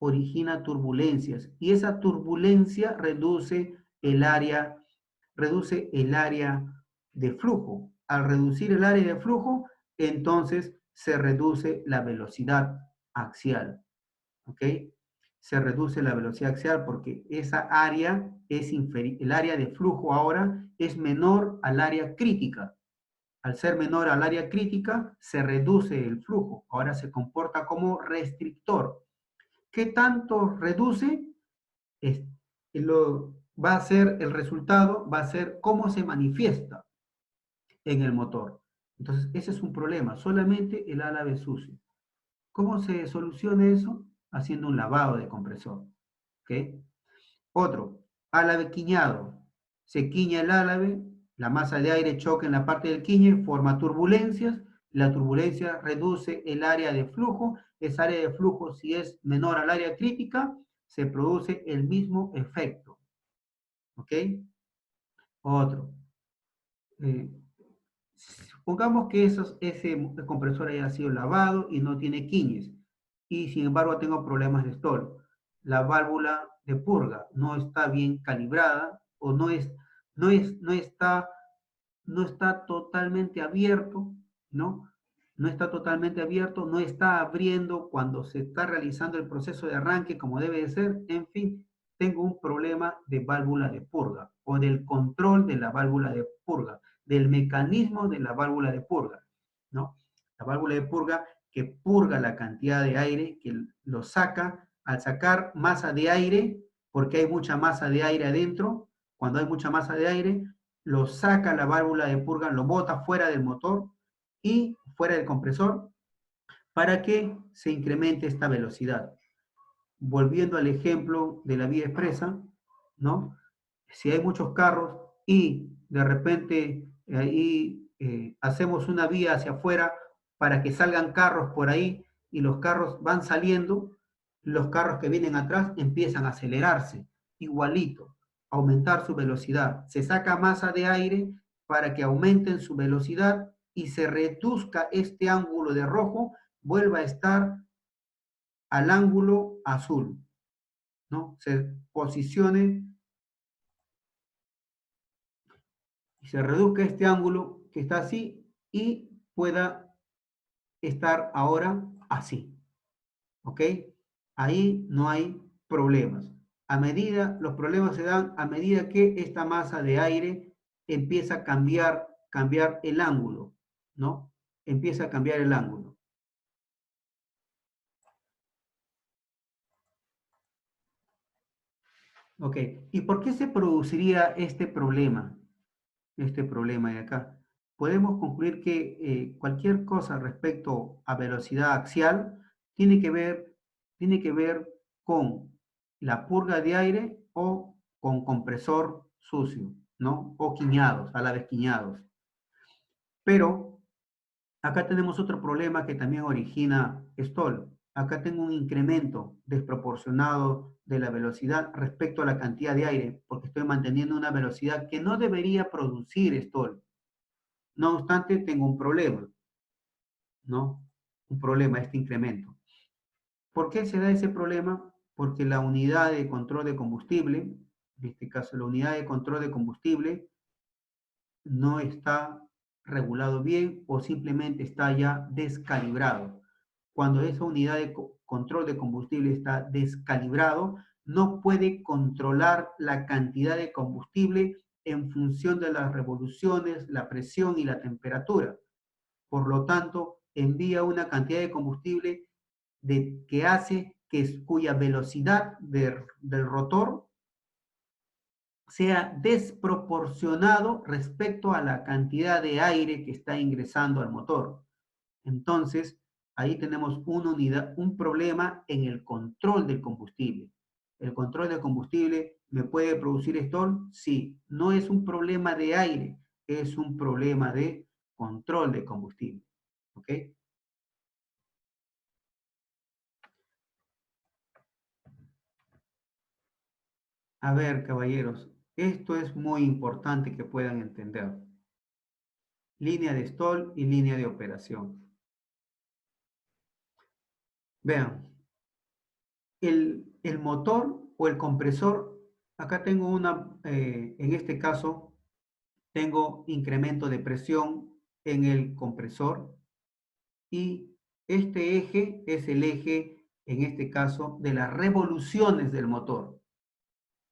origina turbulencias. Y esa turbulencia reduce el área de flujo. Al reducir el área de flujo, entonces se reduce la velocidad axial. ¿Ok? Se reduce la velocidad axial porque esa área es inferior, el área de flujo ahora es menor al área crítica. Al ser menor al área crítica, se reduce el flujo. Ahora se comporta como restrictor. ¿Qué tanto reduce? Va a ser el resultado, va a ser cómo se manifiesta en el motor. Entonces, ese es un problema, solamente el álave sucio. ¿Cómo se soluciona eso? Haciendo un lavado de compresor. ¿Ok? Otro, álave quiñado. Se quiña el álave, la masa de aire choca en la parte del quiñe, forma turbulencias, la turbulencia reduce el área de flujo, esa área de flujo si es menor al área crítica, se produce el mismo efecto. ¿Ok? Otro. Supongamos que ese compresor haya sido lavado y no tiene quiñes, y sin embargo tengo problemas de stall. La válvula de purga no está bien calibrada o no está totalmente abierto, ¿no? No está totalmente abierto, no está abriendo cuando se está realizando el proceso de arranque como debe de ser. En fin, tengo un problema de válvula de purga o del control de la válvula de purga, del mecanismo de la válvula de purga, ¿no? La válvula de purga que purga la cantidad de aire, que lo saca, al sacar masa de aire, porque hay mucha masa de aire adentro, cuando hay mucha masa de aire, lo saca la válvula de purga, lo bota fuera del motor y fuera del compresor para que se incremente esta velocidad. Volviendo al ejemplo de la vía expresa, ¿no? Si hay muchos carros y de repente ahí hacemos una vía hacia afuera para que salgan carros por ahí y los carros van saliendo, los carros que vienen atrás empiezan a acelerarse, igualito, aumentar su velocidad. Se saca masa de aire para que aumenten su velocidad y se reduzca este ángulo de rojo, vuelva a estar al ángulo azul, ¿no? Se posicione y se reduzca este ángulo que está así y pueda estar ahora así, ¿ok? Ahí no hay problemas. Los problemas se dan a medida que esta masa de aire empieza a cambiar el ángulo, ¿no? Empieza a cambiar el ángulo. Ok, ¿y por qué se produciría este problema? Este problema de acá. Podemos concluir que cualquier cosa respecto a velocidad axial tiene que ver con la purga de aire o con compresor sucio, ¿no? O quiñados, a la vez quiñados. Pero acá tenemos otro problema que también origina stall. Acá tengo un incremento desproporcionado de la velocidad respecto a la cantidad de aire, porque estoy manteniendo una velocidad que no debería producir stall. No obstante, tengo un problema, ¿no? Un problema, este incremento. ¿Por qué se da ese problema? Porque la unidad de control de combustible, en este caso la unidad de control de combustible, no está regulado bien o simplemente está ya descalibrado. Cuando esa unidad de control de combustible está descalibrado, no puede controlar la cantidad de combustible en función de las revoluciones, la presión y la temperatura. por lo tanto, envía una cantidad de combustible que hace cuya velocidad del rotor sea desproporcionado respecto a la cantidad de aire que está ingresando al motor. Entonces, ahí tenemos un problema en el control del combustible. ¿El control del combustible me puede producir stall? Sí. No es un problema de aire, es un problema de control de combustible. ¿Ok? A ver, caballeros, esto es muy importante que puedan entender. Línea de stall y línea de operación. Vean, el motor o el compresor, acá tengo en este caso, tengo incremento de presión en el compresor y este eje es el eje, en este caso, de las revoluciones del motor.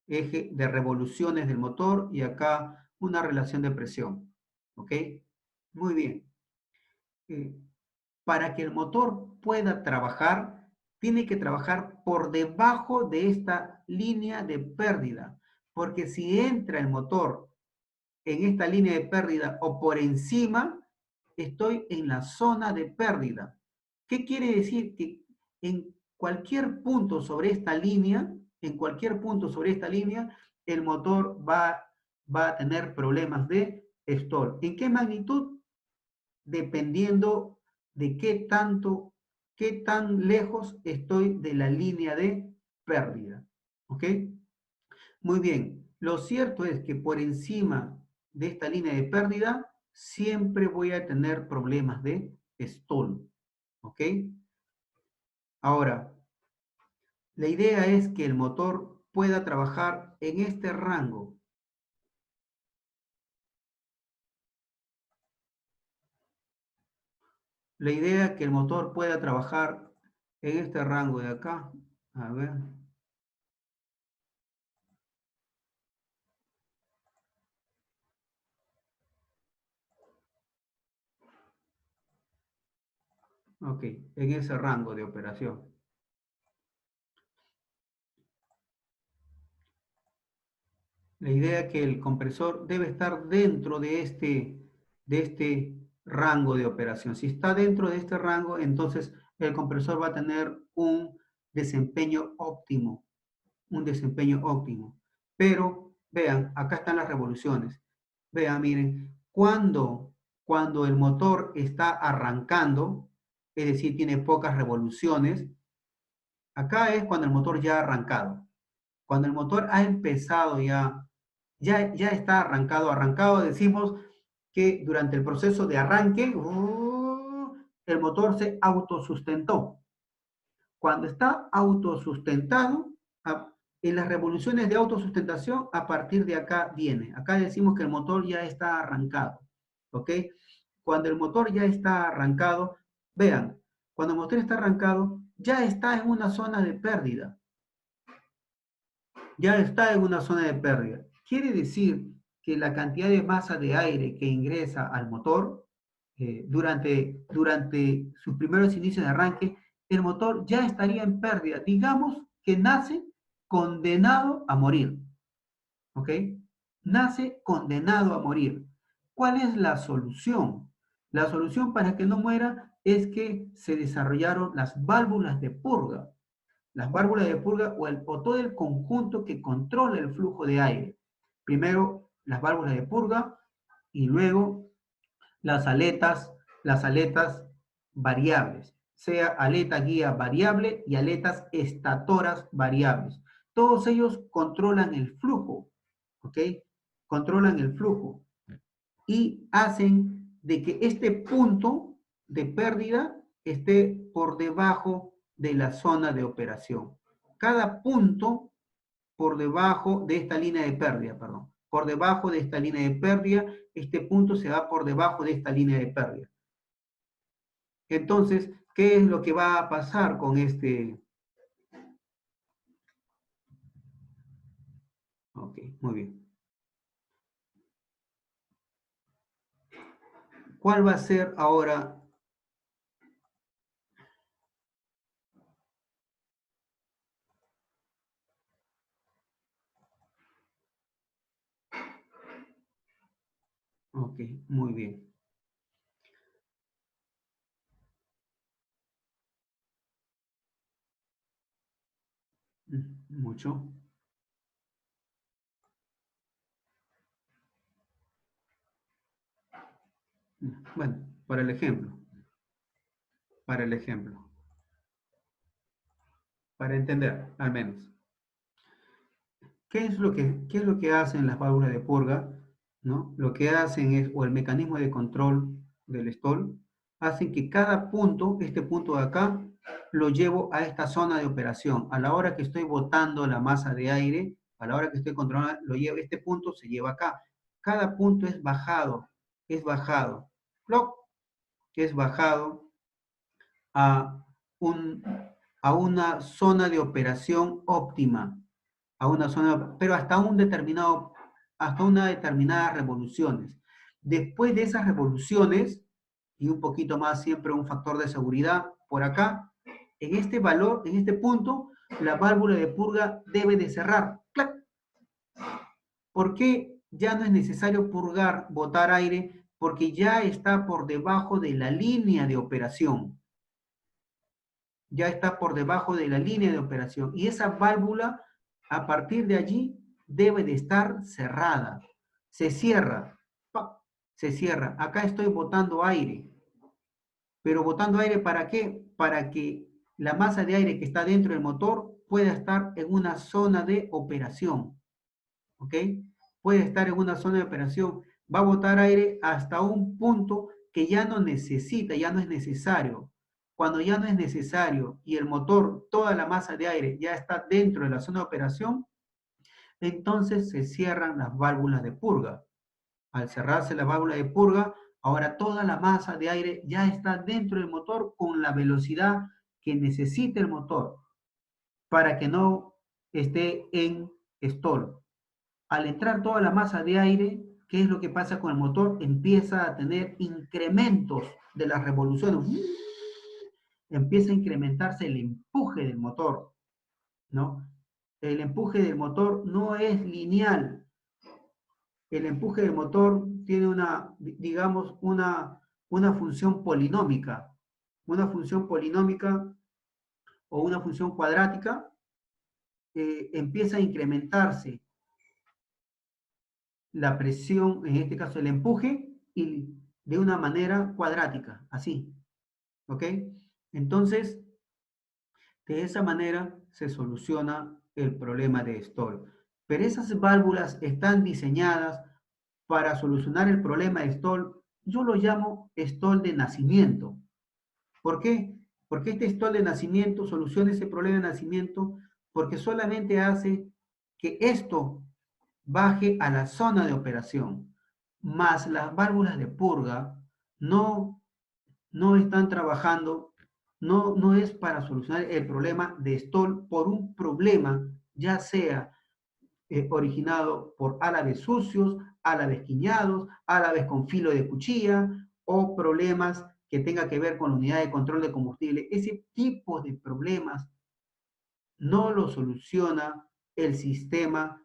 Eje de revoluciones del motor y acá una relación de presión. ¿Ok? Muy bien. Para que el motor pueda trabajar, tiene que trabajar por debajo de esta línea de pérdida, porque si entra el motor en esta línea de pérdida o por encima, estoy en la zona de pérdida. ¿Qué quiere decir? Que en cualquier punto sobre esta línea, el motor va a tener problemas de stall. ¿En qué magnitud? Dependiendo de qué tan lejos estoy de la línea de pérdida. ¿Ok? Muy bien. Lo cierto es que por encima de esta línea de pérdida, siempre voy a tener problemas de stall. ¿Ok? Ahora, la idea es que el motor pueda trabajar en este rango. La idea es que el motor pueda trabajar en este rango de acá. A ver. Ok, en ese rango de operación. La idea es que el compresor debe estar dentro de este rango de operación. Si está dentro de este rango, entonces el compresor va a tener un desempeño óptimo. Pero, vean, acá están las revoluciones. Vean, miren, cuando el motor está arrancando, es decir, tiene pocas revoluciones, acá es cuando el motor ya ha arrancado. Cuando el motor ha empezado ya está arrancado, decimos que durante el proceso de arranque, el motor se autosustentó. Cuando está autosustentado, en las revoluciones de autosustentación, a partir de acá viene. Acá decimos que el motor ya está arrancado. ¿Ok? Cuando el motor ya está arrancado, vean, cuando el motor está arrancado, ya está en una zona de pérdida. Ya está en una zona de pérdida. Quiere decir que la cantidad de masa de aire que ingresa al motor durante sus primeros inicios de arranque, el motor ya estaría en pérdida. Digamos que nace condenado a morir. ¿Ok? Nace condenado a morir. ¿Cuál es la solución? La solución para que no muera es que se desarrollaron las válvulas de purga. Las válvulas de purga o todo el conjunto que controla el flujo de aire. Primero las válvulas de purga y luego las aletas variables, sea aleta guía variable y aletas estatoras variables. Todos ellos controlan el flujo, ¿ok? Controlan el flujo y hacen de que este punto de pérdida esté por debajo de la zona de operación. Cada punto por debajo de esta línea de pérdida, perdón. Por debajo de esta línea de pérdida, este punto se va por debajo de esta línea de pérdida. Entonces, ¿qué es lo que va a pasar con este? Ok, muy bien. ¿Cuál va a ser ahora? Ok, muy bien. Mucho. Bueno, para el ejemplo. Para el ejemplo. Para entender, al menos. ¿Qué es lo que hacen las válvulas de purga? ¿No? Lo que hacen es, o el mecanismo de control del stall, hacen que cada punto, este punto de acá, lo llevo a esta zona de operación. A la hora que estoy botando la masa de aire, a la hora que estoy controlando, lo llevo, este punto se lleva acá. Cada punto es bajado, ¡ploc! Es bajado a, un, a una zona de operación óptima, a una zona, pero hasta una determinadas revoluciones. Después de esas revoluciones, y un poquito más siempre un factor de seguridad por acá, en este valor, en este punto, la válvula de purga debe de cerrar. ¡Clac! ¿Por qué ya no es necesario purgar, botar aire? Porque ya está por debajo de la línea de operación. Ya está por debajo de la línea de operación. Y esa válvula, a partir de allí, debe de estar cerrada. Se cierra. ¡Pac! Se cierra. Acá estoy botando aire. Pero botando aire, ¿para qué? Para que la masa de aire que está dentro del motor pueda estar en una zona de operación. ¿Ok? Puede estar en una zona de operación. Va a botar aire hasta un punto que ya no necesita, ya no es necesario. Cuando ya no es necesario y el motor, toda la masa de aire ya está dentro de la zona de operación, entonces se cierran las válvulas de purga. Al cerrarse la válvula de purga, ahora toda la masa de aire ya está dentro del motor con la velocidad que necesita el motor para que no esté en stall. Al entrar toda la masa de aire, ¿qué es lo que pasa con el motor? Empieza a tener incrementos de las revoluciones. Empieza a incrementarse el empuje del motor, ¿no? El empuje del motor no es lineal. El empuje del motor tiene digamos, una función polinómica. Una función polinómica o una función cuadrática empieza a incrementarse la presión, en este caso el empuje, y de una manera cuadrática, así. ¿Ok? Entonces, de esa manera se soluciona el problema de stall. Pero esas válvulas están diseñadas para solucionar el problema de stall. Yo lo llamo stall de nacimiento. ¿Por qué? Porque este stall de nacimiento soluciona ese problema de nacimiento porque solamente hace que esto baje a la zona de operación, más las válvulas de purga no están trabajando, no es para solucionar el problema de stall por un problema, ya sea originado por álabes sucios, álabes quiñados, álabes con filo de cuchilla o problemas que tenga que ver con la unidad de control de combustible. Ese tipo de problemas no lo soluciona el sistema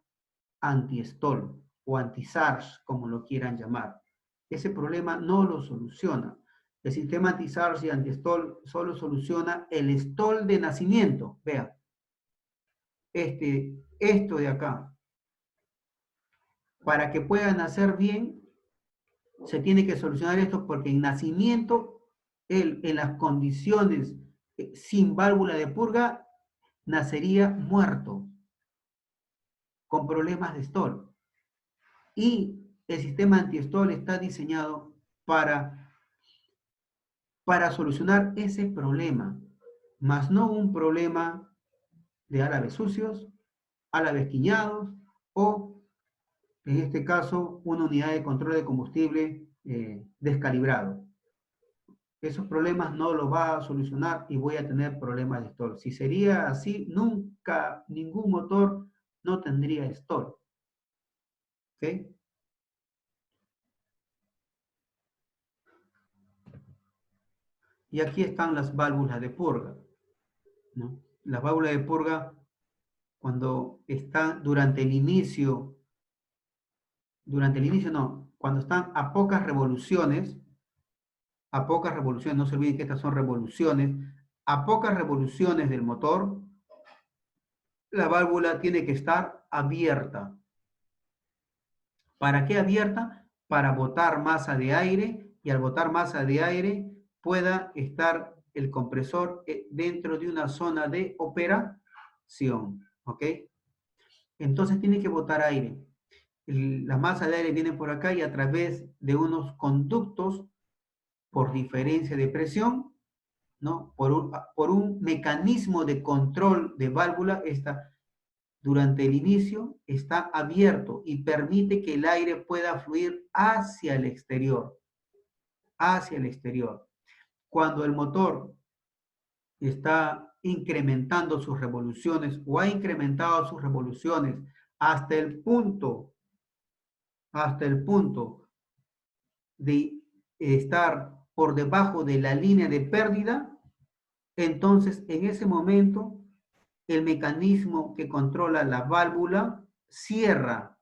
anti-stall o anti-SARS, como lo quieran llamar. Ese problema no lo soluciona. El sistema anti-SARS y anti-stall solo soluciona el stall de nacimiento. Vean, esto de acá. Para que pueda nacer bien, se tiene que solucionar esto porque en nacimiento, él en las condiciones sin válvula de purga, nacería muerto, con problemas de stall. Y el sistema anti-stall está diseñado para solucionar ese problema, más no un problema de álabes sucios, álabes quiñados o, en este caso, una unidad de control de combustible descalibrado. Esos problemas no los va a solucionar y voy a tener problemas de stall. Si sería así, nunca, ningún motor no tendría stall. ¿Ok? Y aquí están las válvulas de purga, ¿no? Las válvulas de purga, cuando están durante el inicio no, cuando están a pocas revoluciones, no se olviden que estas son revoluciones, a pocas revoluciones del motor, la válvula tiene que estar abierta. ¿Para qué abierta? Para botar masa de aire, y al botar masa de aire pueda estar el compresor dentro de una zona de operación, ¿ok? Entonces tiene que botar aire. La masa de aire viene por acá y a través de unos conductos, por diferencia de presión, ¿no? Por un mecanismo de control de válvula, durante el inicio está abierto y permite que el aire pueda fluir hacia el exterior. Hacia el exterior. Cuando el motor está incrementando sus revoluciones o ha incrementado sus revoluciones hasta el punto de estar por debajo de la línea de pérdida, entonces en ese momento el mecanismo que controla la válvula cierra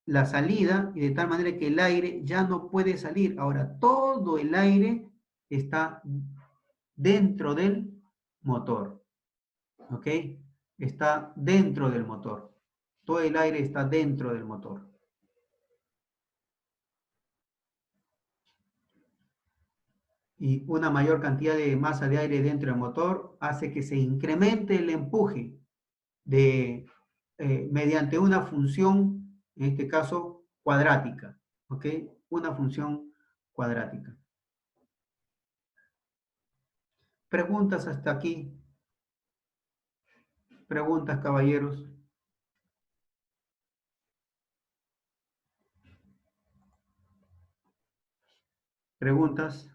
la salida, y de tal manera que el aire ya no puede salir. Ahora todo el aire está dentro del motor, ¿ok? Está dentro del motor. Todo el aire está dentro del motor. Y una mayor cantidad de masa de aire dentro del motor hace que se incremente el empuje mediante una función, en este caso, cuadrática, ¿ok? Una función cuadrática. Preguntas hasta aquí. Preguntas, caballeros. Preguntas.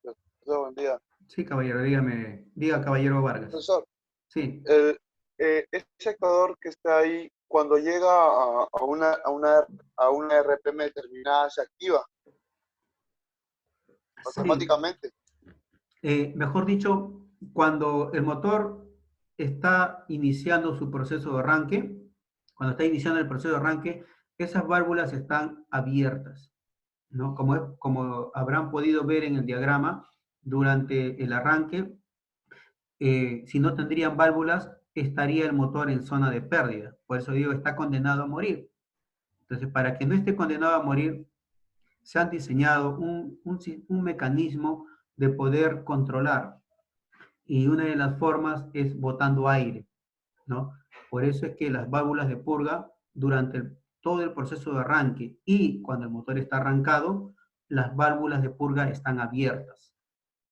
Profesor, buen día. Sí, caballero, dígame. Diga, caballero Vargas. Profesor, Sí. ese actuador que está ahí, cuando llega a una RPM determinada, se activa automáticamente. Mejor dicho, cuando el motor está iniciando su proceso de arranque, cuando está iniciando el proceso de arranque, esas válvulas están abiertas, ¿no? Como habrán podido ver en el diagrama, durante el arranque, si no tendrían válvulas, estaría el motor en zona de pérdida. Por eso digo, está condenado a morir. Entonces, para que no esté condenado a morir, se han diseñado un mecanismo de poder controlar. Y una de las formas es botando aire, ¿no? Por eso es que las válvulas de purga, durante todo el proceso de arranque y cuando el motor está arrancado, las válvulas de purga están abiertas,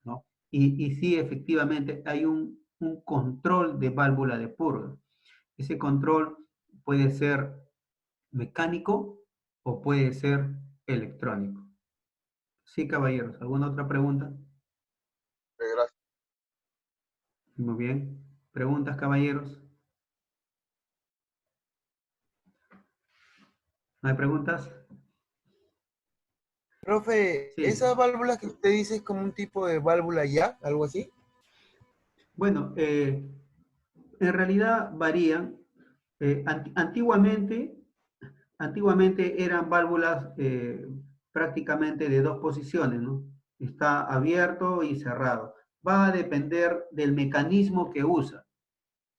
¿no? Y sí, efectivamente, hay un control de válvula de purga. Ese control puede ser mecánico o puede ser electrónico. Sí, caballeros, ¿alguna otra pregunta? Gracias. Muy bien. ¿Preguntas, caballeros? ¿No hay preguntas? Profe, Sí. ¿esas válvulas que usted dice es como un tipo de válvula ya? ¿Algo así? Bueno, en realidad varían. Antiguamente eran válvulas prácticamente de dos posiciones, ¿no? Está abierto y cerrado. Va a depender del mecanismo que usa.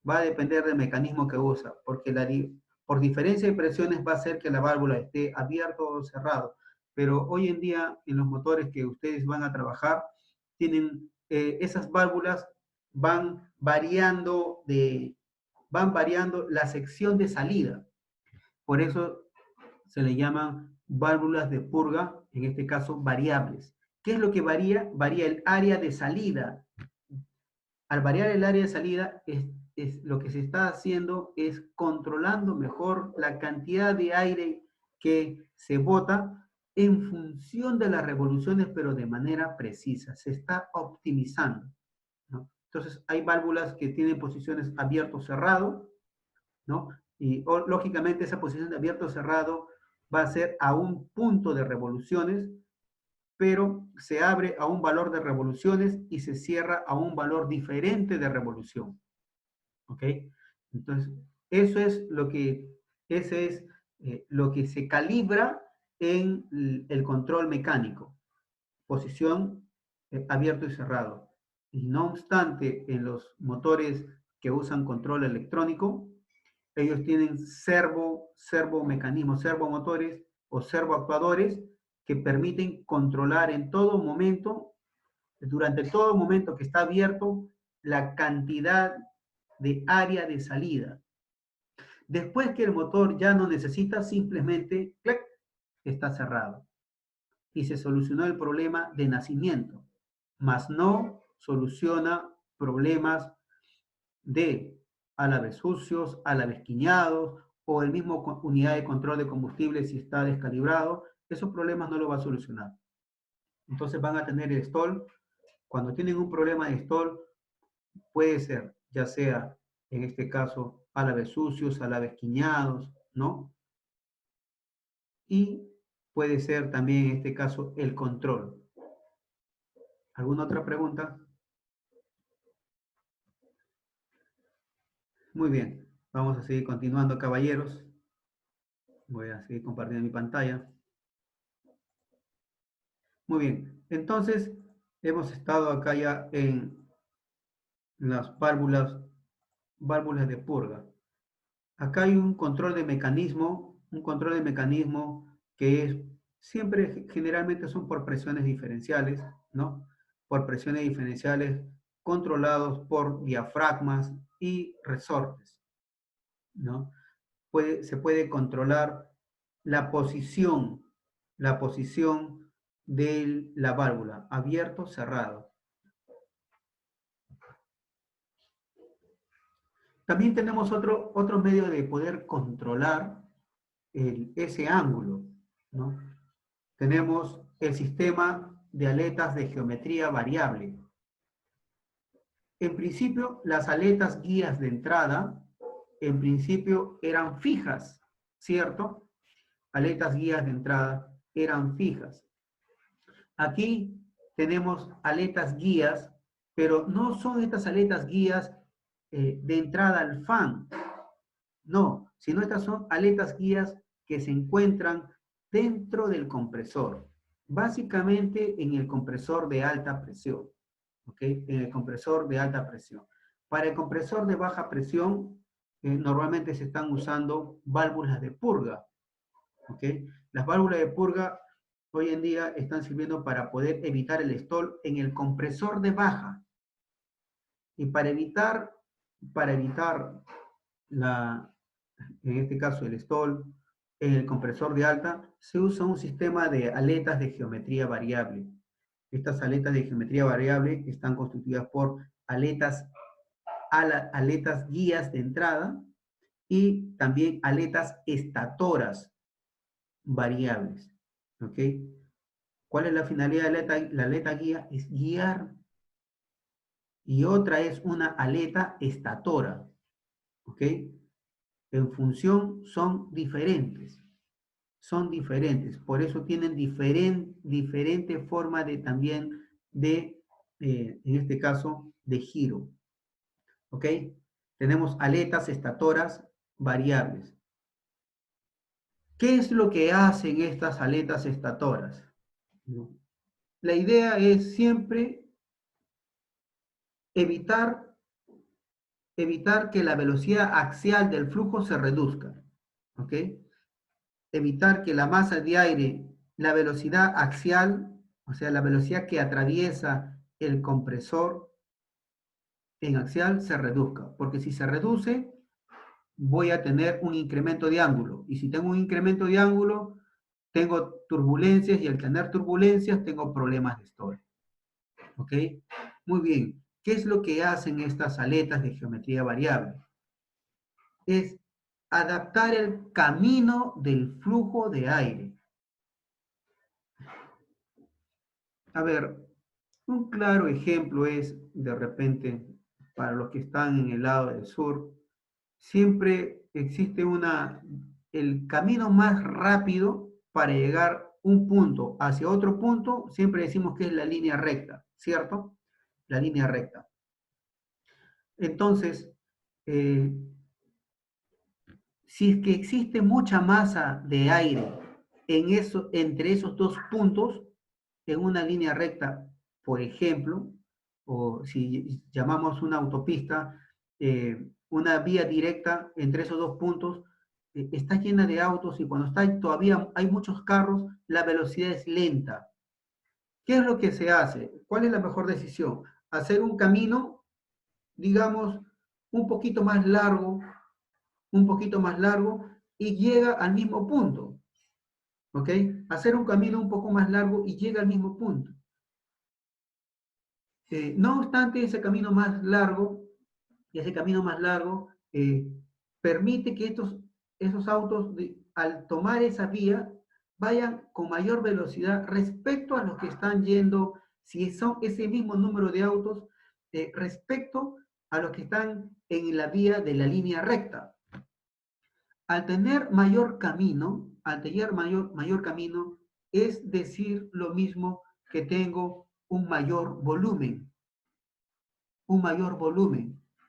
Va a depender del mecanismo que usa, porque por diferencia de presiones va a hacer que la válvula esté abierto o cerrado. Pero hoy en día, en los motores que ustedes van a trabajar, tienen esas válvulas van variando la sección de salida. Por eso se le llaman válvulas de purga, en este caso variables. ¿Qué es lo que varía? Varía el área de salida. Al variar el área de salida, lo que se está haciendo es controlando mejor la cantidad de aire que se bota en función de las revoluciones, pero de manera precisa. Se está optimizando, ¿no? Entonces, hay válvulas que tienen posiciones abierto-cerrado, ¿no? Y lógicamente esa posición de abierto-cerrado va a ser a un punto de revoluciones, pero se abre a un valor de revoluciones y se cierra a un valor diferente de revolución. ¿Ok? Entonces, eso es lo que, ese es lo que se calibra en el control mecánico. Posición abierto y cerrado. Y no obstante, en los motores que usan control electrónico, ellos tienen servomecanismos, servomotores o servoactuadores que permiten controlar en todo momento, durante todo momento que está abierto, la cantidad de área de salida. Después que el motor ya no necesita, simplemente ¡clac!, está cerrado. Y se solucionó el problema de nacimiento, mas no soluciona problemas de álabes sucios, álabes quiñados, o el mismo unidad de control de combustible si está descalibrado. Esos problemas no lo va a solucionar. Entonces van a tener el stall. Cuando tienen un problema de stall, puede ser, ya sea, en este caso, álabes sucios, álabes quiñados, ¿no? Y puede ser también, en este caso, el control. ¿Alguna otra pregunta? Muy bien, vamos a seguir continuando, caballeros. Voy a seguir compartiendo mi pantalla. Muy bien, entonces hemos estado acá ya en las válvulas de purga. Acá hay un control de mecanismo que es siempre, generalmente son por presiones diferenciales, ¿no? Por presiones diferenciales controlados por diafragmas y resortes, ¿no? Se puede controlar la posición de la válvula, abierto, cerrado. También tenemos otro medio de poder controlar ese ángulo, ¿no? Tenemos el sistema de aletas de geometría variable. En principio, las aletas guías de entrada, en principio eran fijas, ¿cierto? Aletas guías de entrada eran fijas. Aquí tenemos aletas guías, pero no son estas aletas guías de entrada al fan, no, sino estas son aletas guías que se encuentran dentro del compresor, básicamente en el compresor de alta presión, ¿ok? En el compresor de alta presión. Para el compresor de baja presión, normalmente se están usando válvulas de purga, ¿ok? Las válvulas de purga hoy en día están sirviendo para poder evitar el stall en el compresor de baja. Y para evitar en este caso el stall, en el compresor de alta, se usa un sistema de aletas de geometría variable. Estas aletas de geometría variable están constituidas por aletas guías de entrada y también aletas estatoras variables. ¿Ok? ¿Cuál es la finalidad de la aleta guía? Es guiar. Y otra es una aleta estatora. ¿Ok? En función son diferentes. Son diferentes. Por eso tienen diferente forma de también en este caso, de giro. ¿Ok? Tenemos aletas estatoras variables. ¿Qué es lo que hacen estas aletas estatoras? La idea es siempre evitar que la velocidad axial del flujo se reduzca. ¿Ok? Evitar que la masa de aire, la velocidad axial, o sea, la velocidad que atraviesa el compresor en axial, se reduzca. Porque si se reduce, voy a tener un incremento de ángulo. Y si tengo un incremento de ángulo, tengo turbulencias, y al tener turbulencias, tengo problemas de stall. ¿Ok? Muy bien. ¿Qué es lo que hacen estas aletas de geometría variable? Es adaptar el camino del flujo de aire. A ver, un claro ejemplo es, de repente, para los que están en el lado del sur, siempre existe una el camino más rápido para llegar un punto hacia otro punto, siempre decimos que es la línea recta, ¿cierto? La línea recta. Entonces, si es que existe mucha masa de aire entre esos dos puntos, en una línea recta, por ejemplo, o si llamamos una autopista, una vía directa entre esos dos puntos, está llena de autos y cuando todavía hay muchos carros, la velocidad es lenta. ¿Qué es lo que se hace? ¿Cuál es la mejor decisión? Hacer un camino, digamos, un poquito más largo y llega al mismo punto. ¿Ok? Hacer un camino un poco más largo y llega al mismo punto. No obstante, ese camino más largo permite que esos autos, al tomar esa vía, vayan con mayor velocidad respecto a los que están yendo, si son ese mismo número de autos, respecto a los que están en la vía de la línea recta. Al tener mayor camino, es decir lo mismo que tengo un mayor volumen.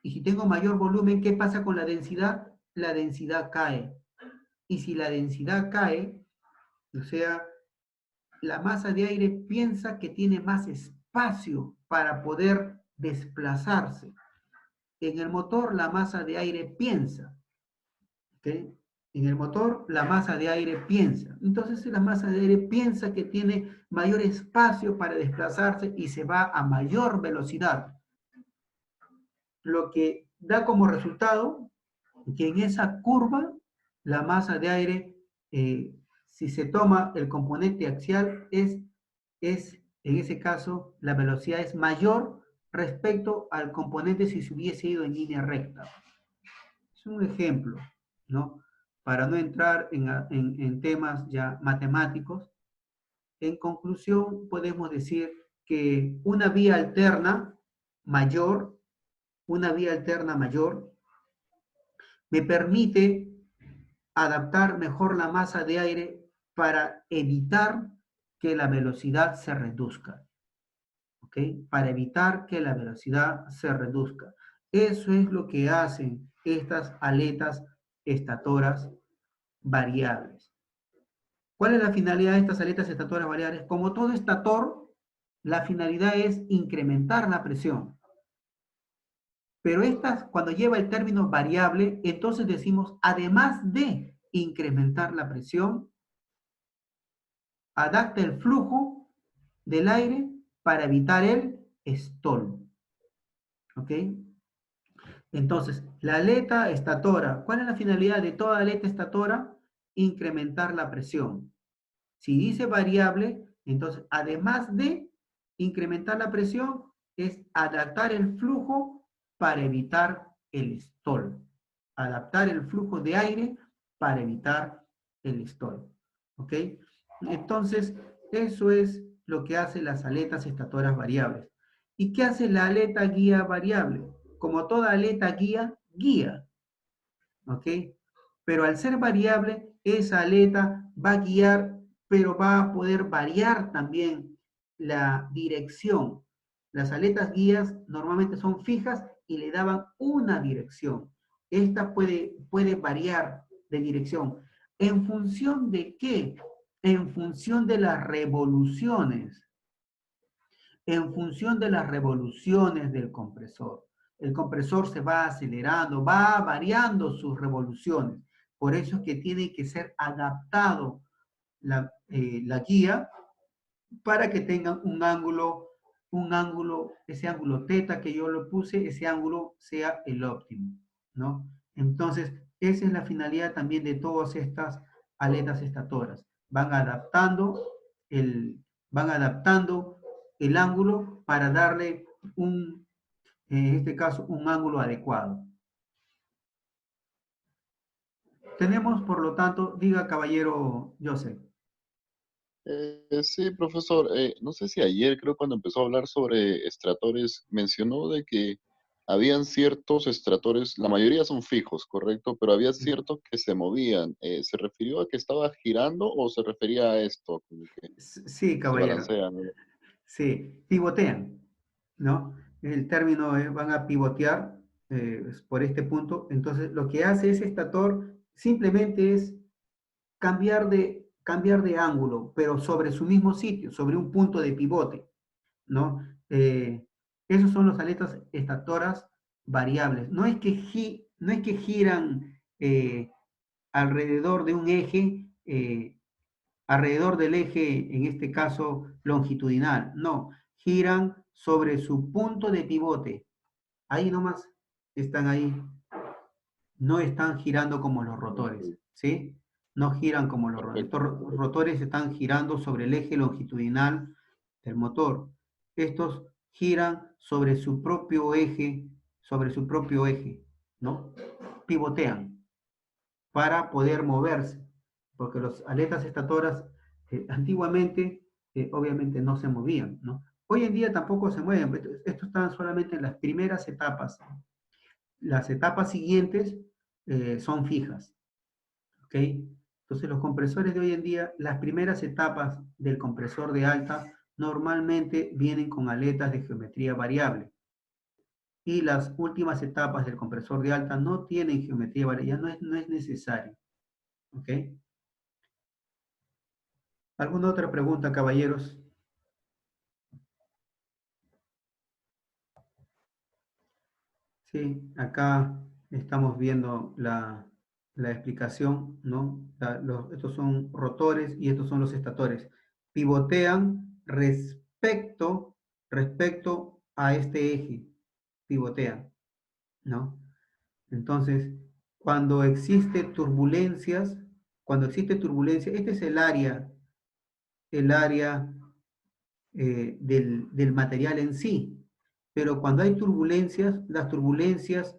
Y si tengo mayor volumen, ¿qué pasa con la densidad? La densidad cae. Y si la densidad cae, o sea, la masa de aire piensa que tiene más espacio para poder desplazarse. En el motor, la masa de aire piensa. ¿Ok? En el motor, la masa de aire piensa. Entonces, si la masa de aire piensa que tiene mayor espacio para desplazarse y se va a mayor velocidad, lo que da como resultado que en esa curva, la masa de aire, si se toma el componente axial, en ese caso, la velocidad es mayor respecto al componente si se hubiese ido en línea recta. Es un ejemplo, ¿no? Para no entrar en temas ya matemáticos. En conclusión, podemos decir que una vía alterna mayor me permite adaptar mejor la masa de aire para evitar que la velocidad se reduzca. ¿Ok? Para evitar que la velocidad se reduzca. Eso es lo que hacen estas aletas estatoras variables. ¿Cuál es la finalidad de estas aletas estatoras variables? Como todo estator, la finalidad es incrementar la presión. Pero estas, cuando lleva el término variable, entonces decimos, además de incrementar la presión, adapta el flujo del aire para evitar el stall. ¿Ok? Entonces, la aleta estatora, ¿cuál es la finalidad de toda aleta estatora? Incrementar la presión. Si dice variable, entonces, además de incrementar la presión, es adaptar el flujo para evitar el stall. Adaptar el flujo de aire para evitar el stall. ¿Ok? Entonces, eso es lo que hacen las aletas estatoras variables. ¿Y qué hace la aleta guía variable? Como toda aleta guía, guía. ¿Ok? Pero al ser variable, esa aleta va a guiar, pero va a poder variar también la dirección. Las aletas guías normalmente son fijas y le daban una dirección. Esta puede variar de dirección. ¿En función de qué? En función de las revoluciones. En función de las revoluciones del compresor. El compresor se va acelerando, va variando sus revoluciones. Por eso es que tiene que ser adaptado la guía para que tengan ese ángulo teta que yo lo puse, ese ángulo sea el óptimo, ¿no? Entonces, esa es la finalidad también de todas estas aletas estatoras. Van adaptando el ángulo para darle en este caso, un ángulo adecuado. Tenemos, por lo tanto, diga caballero Joseph. Sí, profesor. No sé si ayer, creo cuando empezó a hablar sobre estratores, mencionó de que habían ciertos extractores, la mayoría son fijos, ¿correcto? Pero había ciertos que se movían. ¿Se refirió a que estaba girando o se refería a esto? Como que Sí, se caballero. balancean, ¿no? Sí, pivotean, ¿no? El término es van a pivotear por este punto. Entonces, lo que hace ese estator simplemente es cambiar de ángulo, pero sobre su mismo sitio, sobre un punto de pivote, ¿no? Esos son los aletas estatoras variables. No es que giran alrededor de un eje, alrededor del eje, en este caso longitudinal, no, giran sobre su punto de pivote. Ahí nomás están ahí, no están girando como los rotores, Ok, ¿sí? No giran como los rotores. perfecto. Estos rotores están girando sobre el eje longitudinal del motor. Estos giran sobre su propio eje, ¿no? Pivotean para poder moverse, porque los aletas estatoras antiguamente obviamente no se movían, ¿no? Hoy en día tampoco se mueven, estos están solamente en las primeras etapas. Las etapas siguientes son fijas, ¿ok? Entonces los compresores de hoy en día, las primeras etapas del compresor de alta normalmente vienen con aletas de geometría variable. Y las últimas etapas del compresor de alta no tienen geometría variable, ya no es necesario, ¿ok? ¿Alguna otra pregunta, caballeros? Sí, acá estamos viendo la explicación, ¿no? Estos son rotores y estos son los estatores. Pivotean respecto a este eje. Pivotean, ¿no? Entonces, cuando existe turbulencia, este es el área del material en sí. Pero cuando hay turbulencias, las turbulencias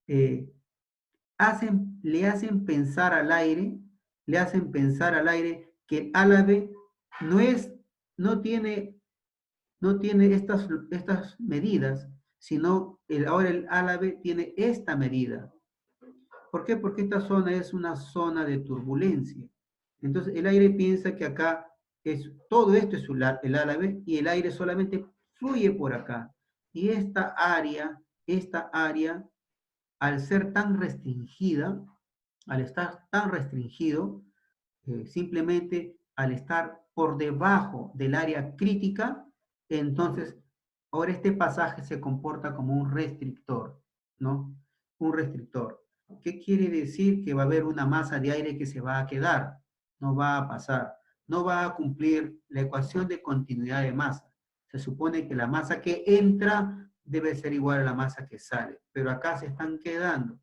eh, le hacen pensar al aire, que el álabe no es, no tiene, no tiene estas medidas, sino ahora el álabe tiene esta medida. ¿Por qué? Porque esta zona es una zona de turbulencia. Entonces el aire piensa que acá todo esto es el álabe y el aire solamente fluye por acá. Y esta área, al ser tan restringida, al estar tan restringido, simplemente al estar por debajo del área crítica, entonces ahora este pasaje se comporta como un restrictor, ¿no? Un restrictor. ¿Qué quiere decir? Que va a haber una masa de aire que se va a quedar, no va a pasar, no va a cumplir la ecuación de continuidad de masa. Se supone que la masa que entra debe ser igual a la masa que sale, pero acá se están quedando,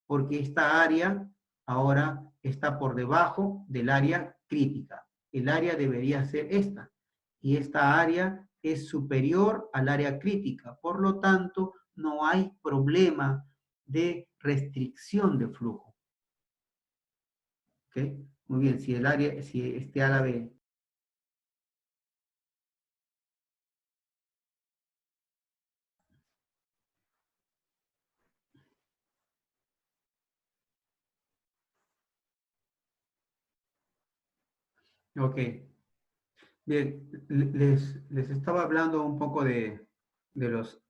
porque esta área ahora está por debajo del área crítica. El área debería ser esta, y esta área es superior al área crítica. Por lo tanto, no hay problema de restricción de flujo. ¿Ok? Muy bien, si este árabe... Ok. Bien, les estaba hablando un poco de los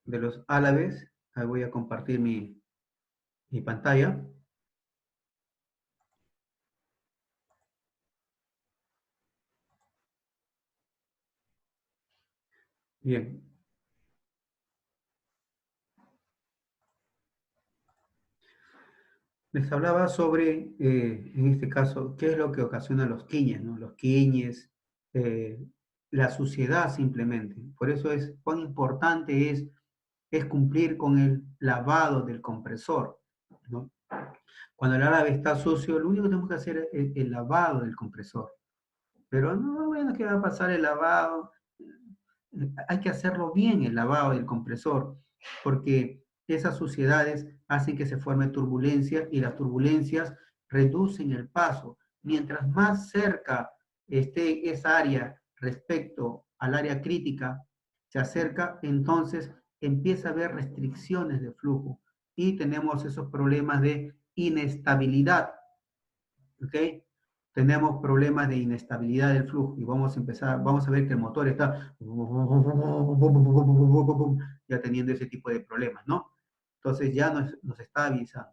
álabes. Ahí voy a compartir mi pantalla. Bien. Les hablaba sobre, en este caso, qué es lo que ocasiona los queñes, ¿no? Los queñes, eh, la suciedad simplemente. Por eso es cuán importante es cumplir con el lavado del compresor, ¿no? Cuando el árabe está sucio, lo único que tenemos que hacer es el lavado del compresor. Pero no, bueno, ¿qué va a pasar el lavado? Hay que hacerlo bien, el lavado del compresor, porque esas suciedades hacen que se forme turbulencia y las turbulencias reducen el paso. Mientras más cerca esté esa área respecto al área crítica, se acerca, entonces empieza a haber restricciones de flujo y tenemos esos problemas de inestabilidad, ¿ok? Tenemos problemas de inestabilidad del flujo y vamos a ver que el motor está ya teniendo ese tipo de problemas, ¿no? Entonces ya nos está avisando.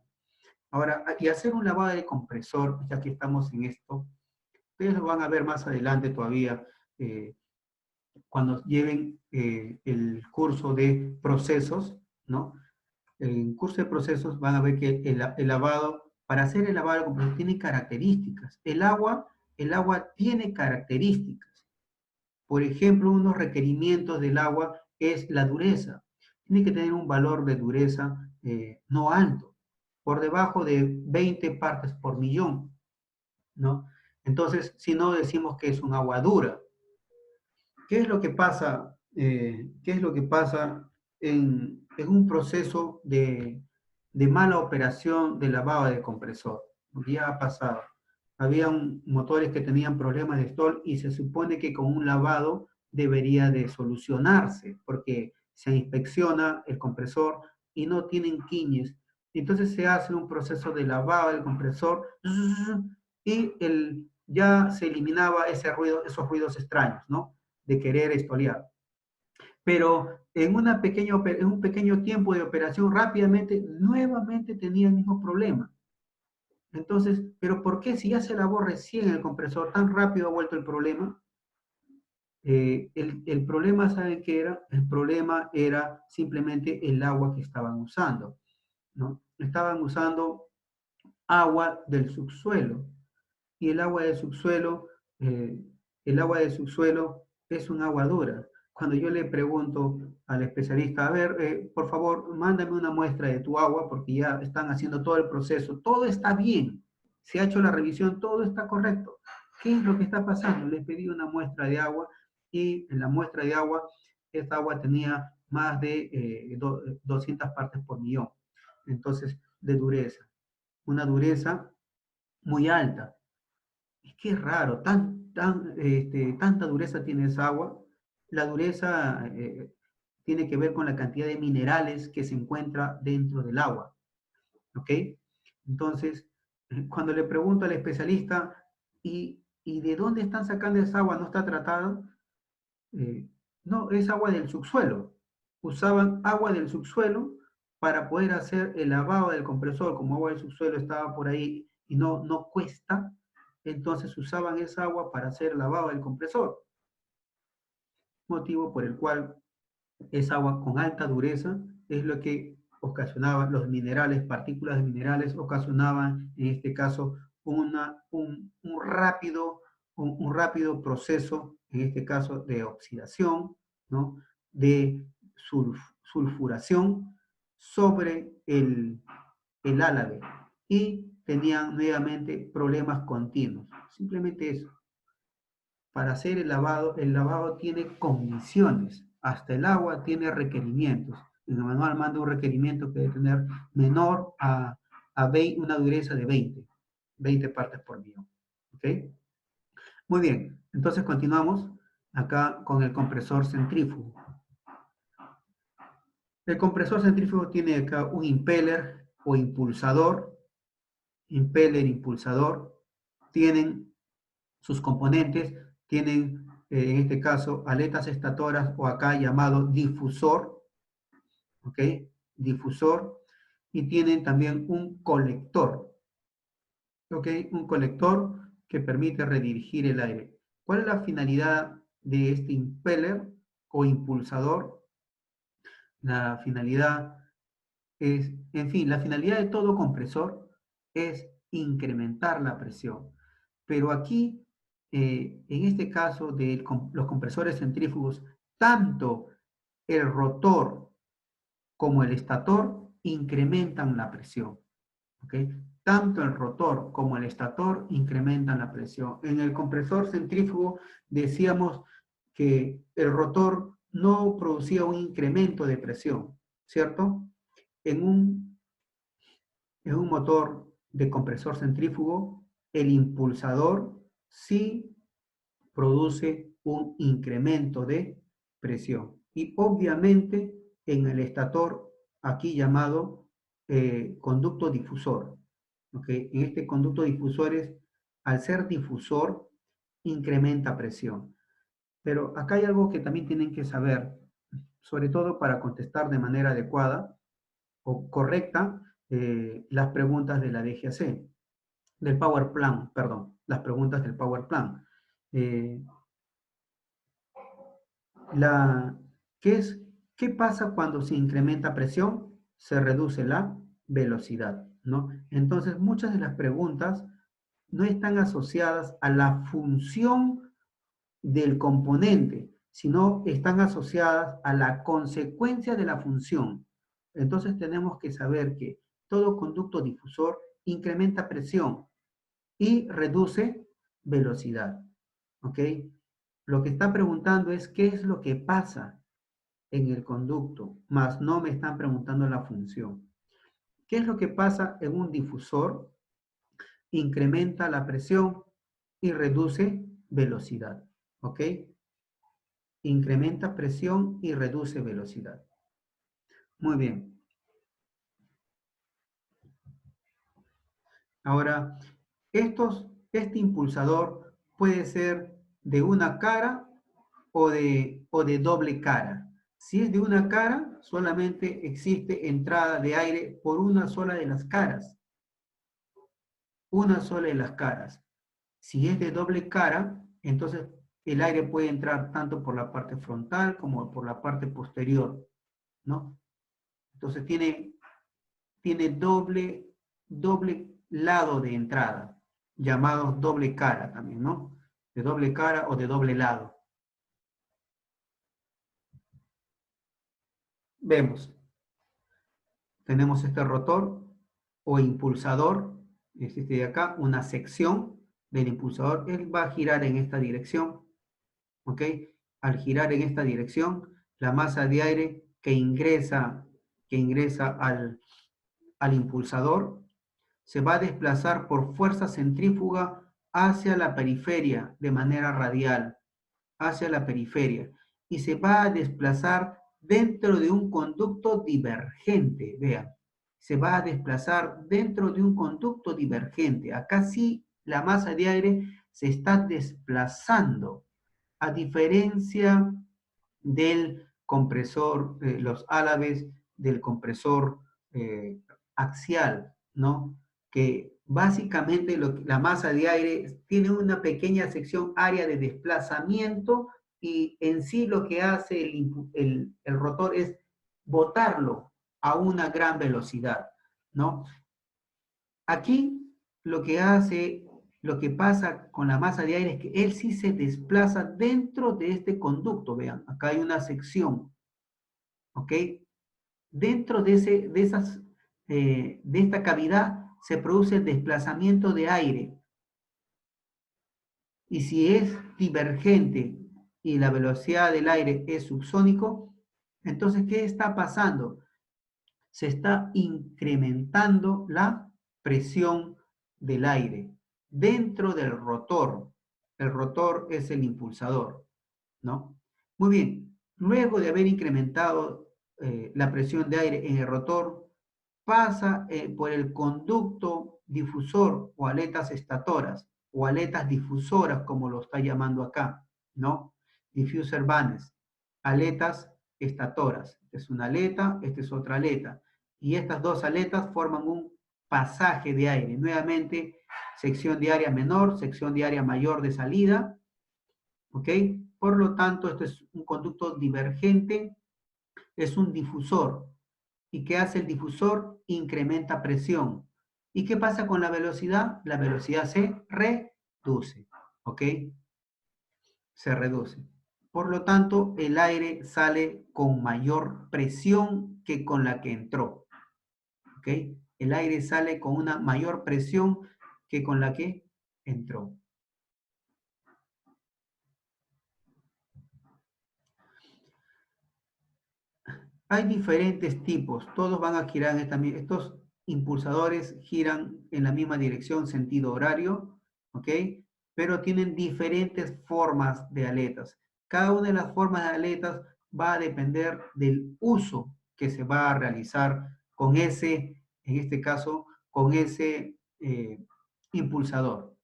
Ahora, y hacer un lavado de compresor, ya que estamos en esto, ustedes lo van a ver más adelante todavía, cuando lleven el curso de procesos, ¿no? En el curso de procesos van a ver que el lavado, para hacer el lavado de compresor tiene características. El agua tiene características. Por ejemplo, unos requerimientos del agua es la dureza. Tiene que tener un valor de dureza no alto, por debajo de 20 partes por millón, ¿no? Entonces, si no, decimos que es un agua dura. ¿Qué es lo que pasa? ¿Qué es lo que pasa en un proceso de mala operación de lavado de compresor? Porque ya ha pasado. Habían motores que tenían problemas de stall y se supone que con un lavado debería de solucionarse, porque se inspecciona el compresor y no tienen quiñes. Entonces se hace un proceso de lavado del compresor y ya se eliminaba ese ruido, esos ruidos extraños, ¿no? De querer estolear. Pero en un pequeño tiempo de operación, rápidamente, nuevamente tenía el mismo problema. Entonces, ¿pero por qué si ya se lavó recién el compresor, tan rápido ha vuelto el problema? El problema, ¿saben qué era? El problema era simplemente el agua que estaban usando, ¿no? Estaban usando agua del subsuelo. Y el agua del subsuelo, es un agua dura. Cuando yo le pregunto al especialista, a ver, por favor, mándame una muestra de tu agua, porque ya están haciendo todo el proceso, todo está bien, se ha hecho la revisión, todo está correcto. ¿Qué es lo que está pasando? Le pedí una muestra de agua y en la muestra de agua, esta agua tenía más de 200 partes por millón. Entonces, de dureza. Una dureza muy alta. Es que es raro, tanta dureza tiene esa agua. La dureza tiene que ver con la cantidad de minerales que se encuentra dentro del agua. ¿Ok? Entonces, cuando le pregunto al especialista, ¿y de dónde están sacando esa agua? ¿No está tratada? No, es agua del subsuelo. Usaban agua del subsuelo para poder hacer el lavado del compresor. Como agua del subsuelo estaba por ahí y no cuesta, entonces usaban esa agua para hacer el lavado del compresor. Motivo por el cual esa agua con alta dureza es lo que ocasionaba los minerales, partículas de minerales, ocasionaban en este caso un rápido proceso, en este caso de oxidación, ¿no? De sulfuración sobre el álave y tenían nuevamente problemas continuos. Simplemente eso. Para hacer el lavado tiene condiciones. Hasta el agua tiene requerimientos. En el manual manda un requerimiento que debe tener menor a una dureza de 20 partes por millón. ¿Ok? Muy bien. Entonces continuamos acá con el compresor centrífugo. El compresor centrífugo tiene acá un impeller o impulsador. Impeller, impulsador. Tienen sus componentes, tienen en este caso aletas estatoras o acá llamado difusor, ¿ok? Difusor, y tienen también un colector, ¿ok? Un colector que permite redirigir el aire. ¿Cuál es la finalidad de este impeller o impulsador? La finalidad es, en fin, la finalidad de todo compresor es incrementar la presión. Pero aquí, en este caso de los compresores centrífugos, tanto el rotor como el estator incrementan la presión. ¿Ok? Tanto el rotor como el estator incrementan la presión. En el compresor centrífugo decíamos que el rotor no producía un incremento de presión, ¿cierto? En un motor de compresor centrífugo, el impulsador sí produce un incremento de presión. Y obviamente en el estator aquí llamado conducto difusor. ¿Okay? En este conducto difusor al ser difusor, incrementa presión. Pero acá hay algo que también tienen que saber, sobre todo para contestar de manera adecuada o correcta las preguntas de la DGAC, del Power Plan, perdón, las preguntas del Power Plan. ¿Qué pasa cuando se incrementa presión? Se reduce la velocidad, ¿no? Entonces, muchas de las preguntas no están asociadas a la función del componente, sino están asociadas a la consecuencia de la función. Entonces, tenemos que saber que todo conducto difusor incrementa presión y reduce velocidad, ¿ok? Lo que está preguntando es qué es lo que pasa en el conducto, más no me están preguntando la función. ¿Qué es lo que pasa en un difusor? Incrementa la presión y reduce velocidad, ¿ok? Incrementa presión y reduce velocidad. Muy bien. Ahora, este impulsador puede ser de una cara o de doble cara. Si es de una cara, solamente existe entrada de aire por una sola de las caras. Una sola de las caras. Si es de doble cara, entonces el aire puede entrar tanto por la parte frontal como por la parte posterior, ¿no? Entonces tiene doble lado de entrada, llamados doble cara también, ¿no? De doble cara o de doble lado. Vemos, tenemos este rotor o impulsador, existe de acá una sección del impulsador, él va a girar en esta dirección, ¿ok? Al girar en esta dirección, la masa de aire que ingresa al impulsador se va a desplazar por fuerza centrífuga hacia la periferia de manera radial, hacia la periferia, y se va a desplazar dentro de un conducto divergente, vean, se va a desplazar dentro de un conducto divergente. Acá sí la masa de aire se está desplazando, a diferencia del compresor, los álabes del compresor axial, ¿no? Que básicamente la masa de aire tiene una pequeña sección área de desplazamiento y en sí lo que hace el rotor es botarlo a una gran velocidad, ¿no? Aquí lo que pasa con la masa de aire es que él sí se desplaza dentro de este conducto, vean, acá hay una sección, ¿ok? Dentro de esta cavidad se produce el desplazamiento de aire. Y si es divergente y la velocidad del aire es subsónico, entonces, ¿qué está pasando? Se está incrementando la presión del aire dentro del rotor. El rotor es el impulsador, ¿no? Muy bien, luego de haber incrementado la presión de aire en el rotor, pasa por el conducto difusor o aletas estatoras, o aletas difusoras, como lo está llamando acá, ¿no? Diffuser vanes, aletas estatoras. Esta es una aleta, esta es otra aleta. Y estas dos aletas forman un pasaje de aire. Nuevamente, sección de área menor, sección de área mayor de salida, ¿ok? Por lo tanto, esto es un conducto divergente, es un difusor. ¿Y qué hace el difusor? Incrementa presión. ¿Y qué pasa con la velocidad? La velocidad se reduce, ¿ok? Se reduce. Por lo tanto, el aire sale con mayor presión que con la que entró, ¿ok? El aire sale con una mayor presión que con la que entró. Hay diferentes tipos, todos van a girar en estos impulsadores giran en la misma dirección, sentido horario, ¿ok? Pero tienen diferentes formas de aletas. Cada una de las formas de aletas va a depender del uso que se va a realizar con ese, en este caso, con ese impulsador.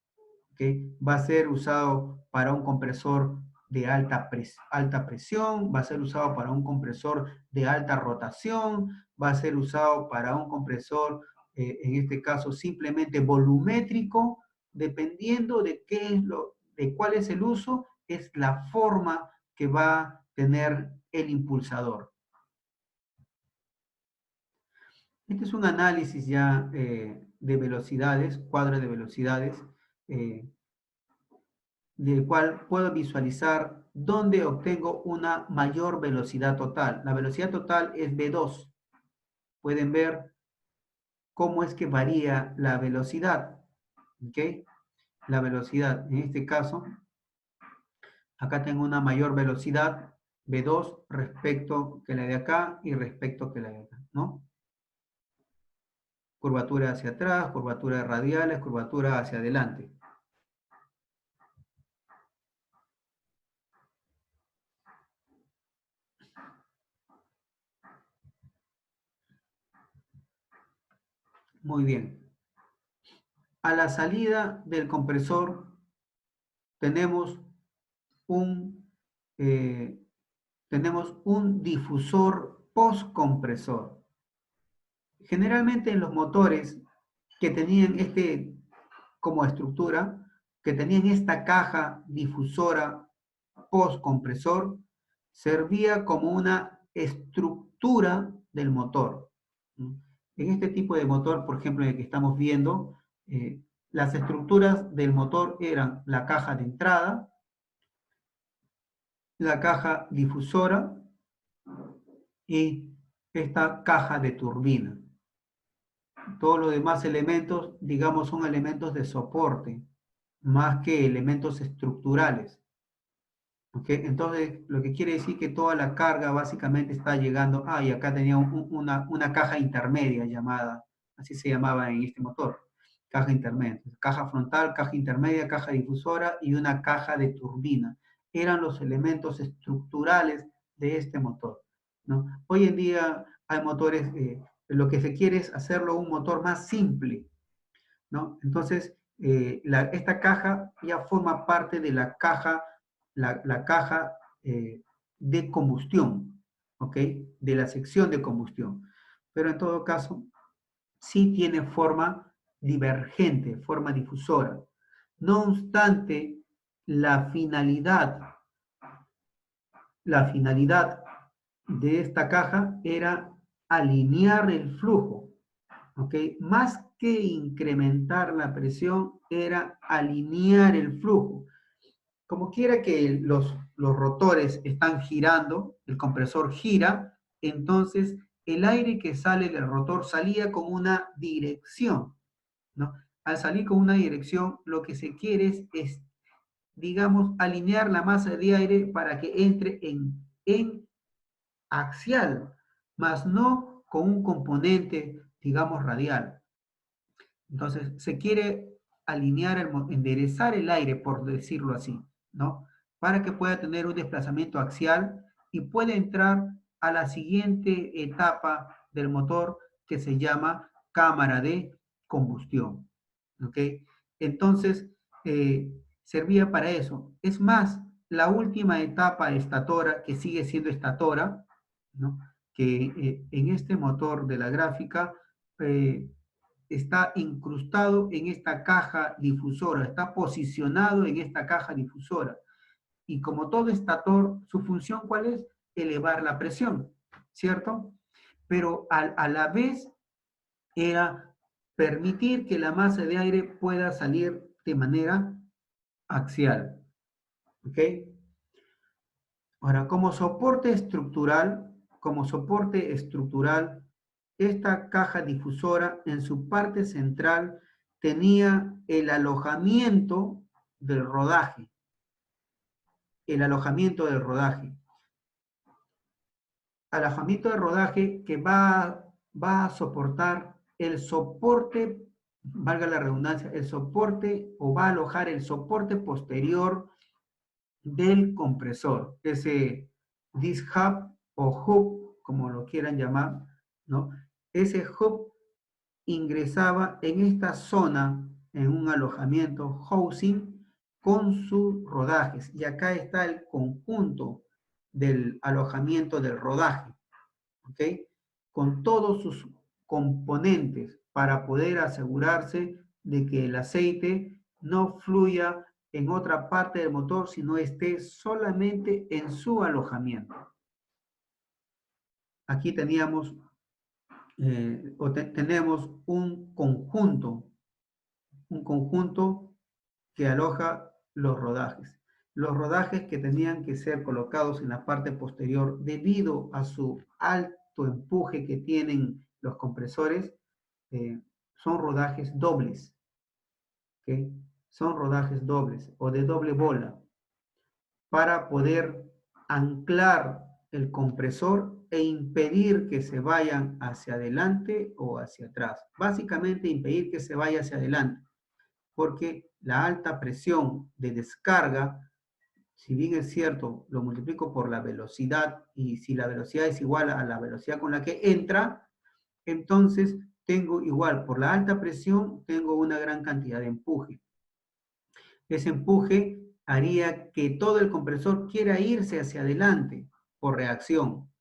¿Okay? Va a ser usado para un compresor de alta presión, va a ser usado para un compresor de alta rotación, va a ser usado para un compresor, en este caso, simplemente volumétrico, dependiendo de de cuál es el uso, es la forma que va a tener el impulsador. Este es un análisis ya de velocidades, cuadro de velocidades, del cual puedo visualizar dónde obtengo una mayor velocidad total. La velocidad total es V2. Pueden ver cómo es que varía la velocidad. ¿Okay? La velocidad, en este caso, acá tengo una mayor velocidad V2 respecto que la de acá y respecto que la de acá, ¿no? Curvatura hacia atrás, curvatura radiales, curvatura hacia adelante. Muy bien. A la salida del compresor tenemos un difusor postcompresor. Generalmente en los motores que tenían como estructura, que tenían esta caja difusora postcompresor, servía como una estructura del motor. En este tipo de motor, por ejemplo, el que estamos viendo, las estructuras del motor eran la caja de entrada, la caja difusora y esta caja de turbina. Todos los demás elementos, digamos, son elementos de soporte, más que elementos estructurales. ¿Okay? Entonces, lo que quiere decir que toda la carga básicamente está llegando, y acá tenía una caja intermedia llamada, así se llamaba en este motor, caja intermedia. Caja frontal, caja intermedia, caja difusora y una caja de turbina. Eran los elementos estructurales de este motor, ¿no? Hoy en día hay motores, lo que se quiere es hacerlo un motor más simple, ¿no? Entonces, esta caja ya forma parte de la caja de combustión, ¿ok? De la sección de combustión. Pero en todo caso, sí tiene forma divergente, forma difusora. No obstante, la finalidad de esta caja era alinear el flujo, ¿ok? Más que incrementar la presión, era alinear el flujo. Como quiera que los rotores están girando, el compresor gira, entonces el aire que sale del rotor salía con una dirección, ¿no? Al salir con una dirección, lo que se quiere es, digamos, alinear la masa de aire para que entre en axial, más no con un componente, digamos, radial. Entonces, se quiere alinear, enderezar el aire, por decirlo así, ¿no? Para que pueda tener un desplazamiento axial y pueda entrar a la siguiente etapa del motor que se llama cámara de combustión, ¿ok? Entonces, servía para eso. Es más, la última etapa estatora, que sigue siendo estatora, ¿no? Que en este motor de la gráfica está incrustado en esta caja difusora, está posicionado en esta caja difusora. Y como todo estator, su función, ¿cuál es? Elevar la presión, ¿cierto? Pero a la vez era permitir que la masa de aire pueda salir de manera axial. ¿Ok? Ahora, como soporte estructural, esta caja difusora en su parte central tenía el alojamiento del rodaje. El alojamiento del rodaje. Alojamiento de rodaje que va a soportar el soporte, valga la redundancia, el soporte, o va a alojar el soporte posterior del compresor, ese this hub o hub, como lo quieran llamar, ¿no? Ese hub ingresaba en esta zona, en un alojamiento housing, con sus rodajes. Y acá está el conjunto del alojamiento del rodaje, ¿ok? Con todos sus componentes para poder asegurarse de que el aceite no fluya en otra parte del motor, sino esté solamente en su alojamiento. Aquí teníamos, tenemos un conjunto que aloja los rodajes. Los rodajes que tenían que ser colocados en la parte posterior debido a su alto empuje que tienen los compresores, son rodajes dobles, ¿okay? Son rodajes dobles o de doble bola para poder anclar el compresor e impedir que se vayan hacia adelante o hacia atrás. Básicamente impedir que se vaya hacia adelante, porque la alta presión de descarga, si bien es cierto, lo multiplico por la velocidad, y si la velocidad es igual a la velocidad con la que entra, entonces tengo igual, por la alta presión, tengo una gran cantidad de empuje. Ese empuje haría que todo el compresor quiera irse hacia adelante por reacción.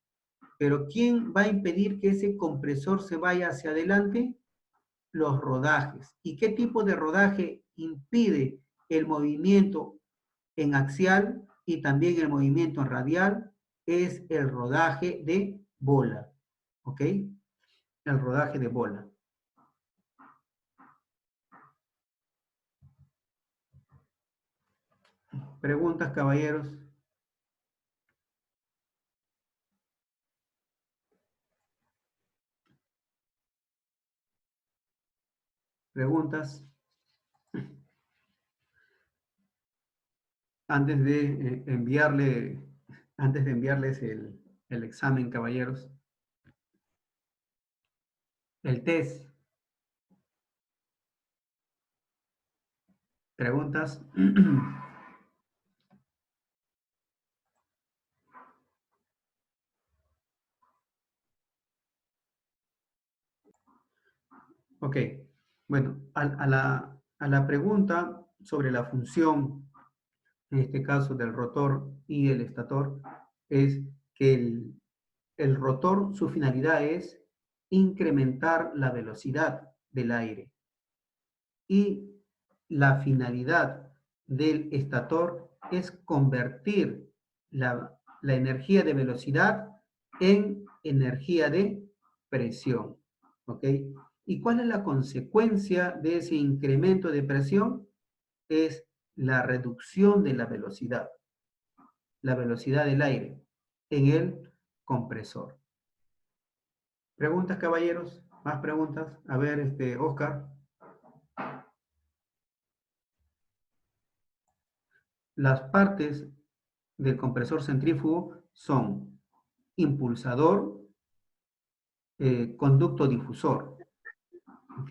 Pero ¿quién va a impedir que ese compresor se vaya hacia adelante? Los rodajes. ¿Y qué tipo de rodaje impide el movimiento en axial y también el movimiento en radial? Es el rodaje de bola. ¿Ok? El rodaje de bola. ¿Preguntas, caballeros? ¿Preguntas? Antes de enviarles el examen, caballeros. El test. ¿Preguntas? Ok. Bueno, a la pregunta sobre la función, en este caso del rotor y el estator, es que el rotor, su finalidad es incrementar la velocidad del aire. Y la finalidad del estator es convertir la energía de velocidad en energía de presión. ¿Ok? ¿Y cuál es la consecuencia de ese incremento de presión? Es la reducción de la velocidad del aire en el compresor. ¿Preguntas, caballeros? ¿Más preguntas? A ver, Oscar. Las partes del compresor centrífugo son impulsador, conducto difusor. ¿Ok?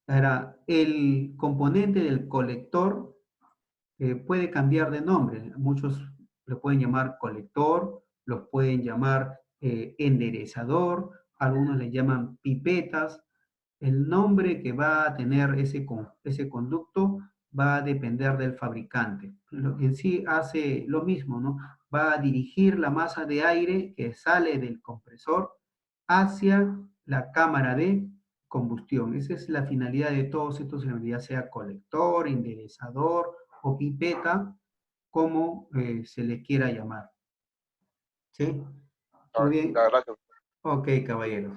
Ahora, el componente del colector puede cambiar de nombre. Muchos lo pueden llamar colector, los pueden llamar enderezador, algunos le llaman pipetas. El nombre que va a tener ese conducto va a depender del fabricante. En sí hace lo mismo, ¿no? Va a dirigir la masa de aire que sale del compresor hacia la cámara de combustión. Esa es la finalidad de todos estos, ya sea colector, enderezador o pipeta, como se le quiera llamar. ¿Sí? Muy bien. Gracias. Ok, caballeros.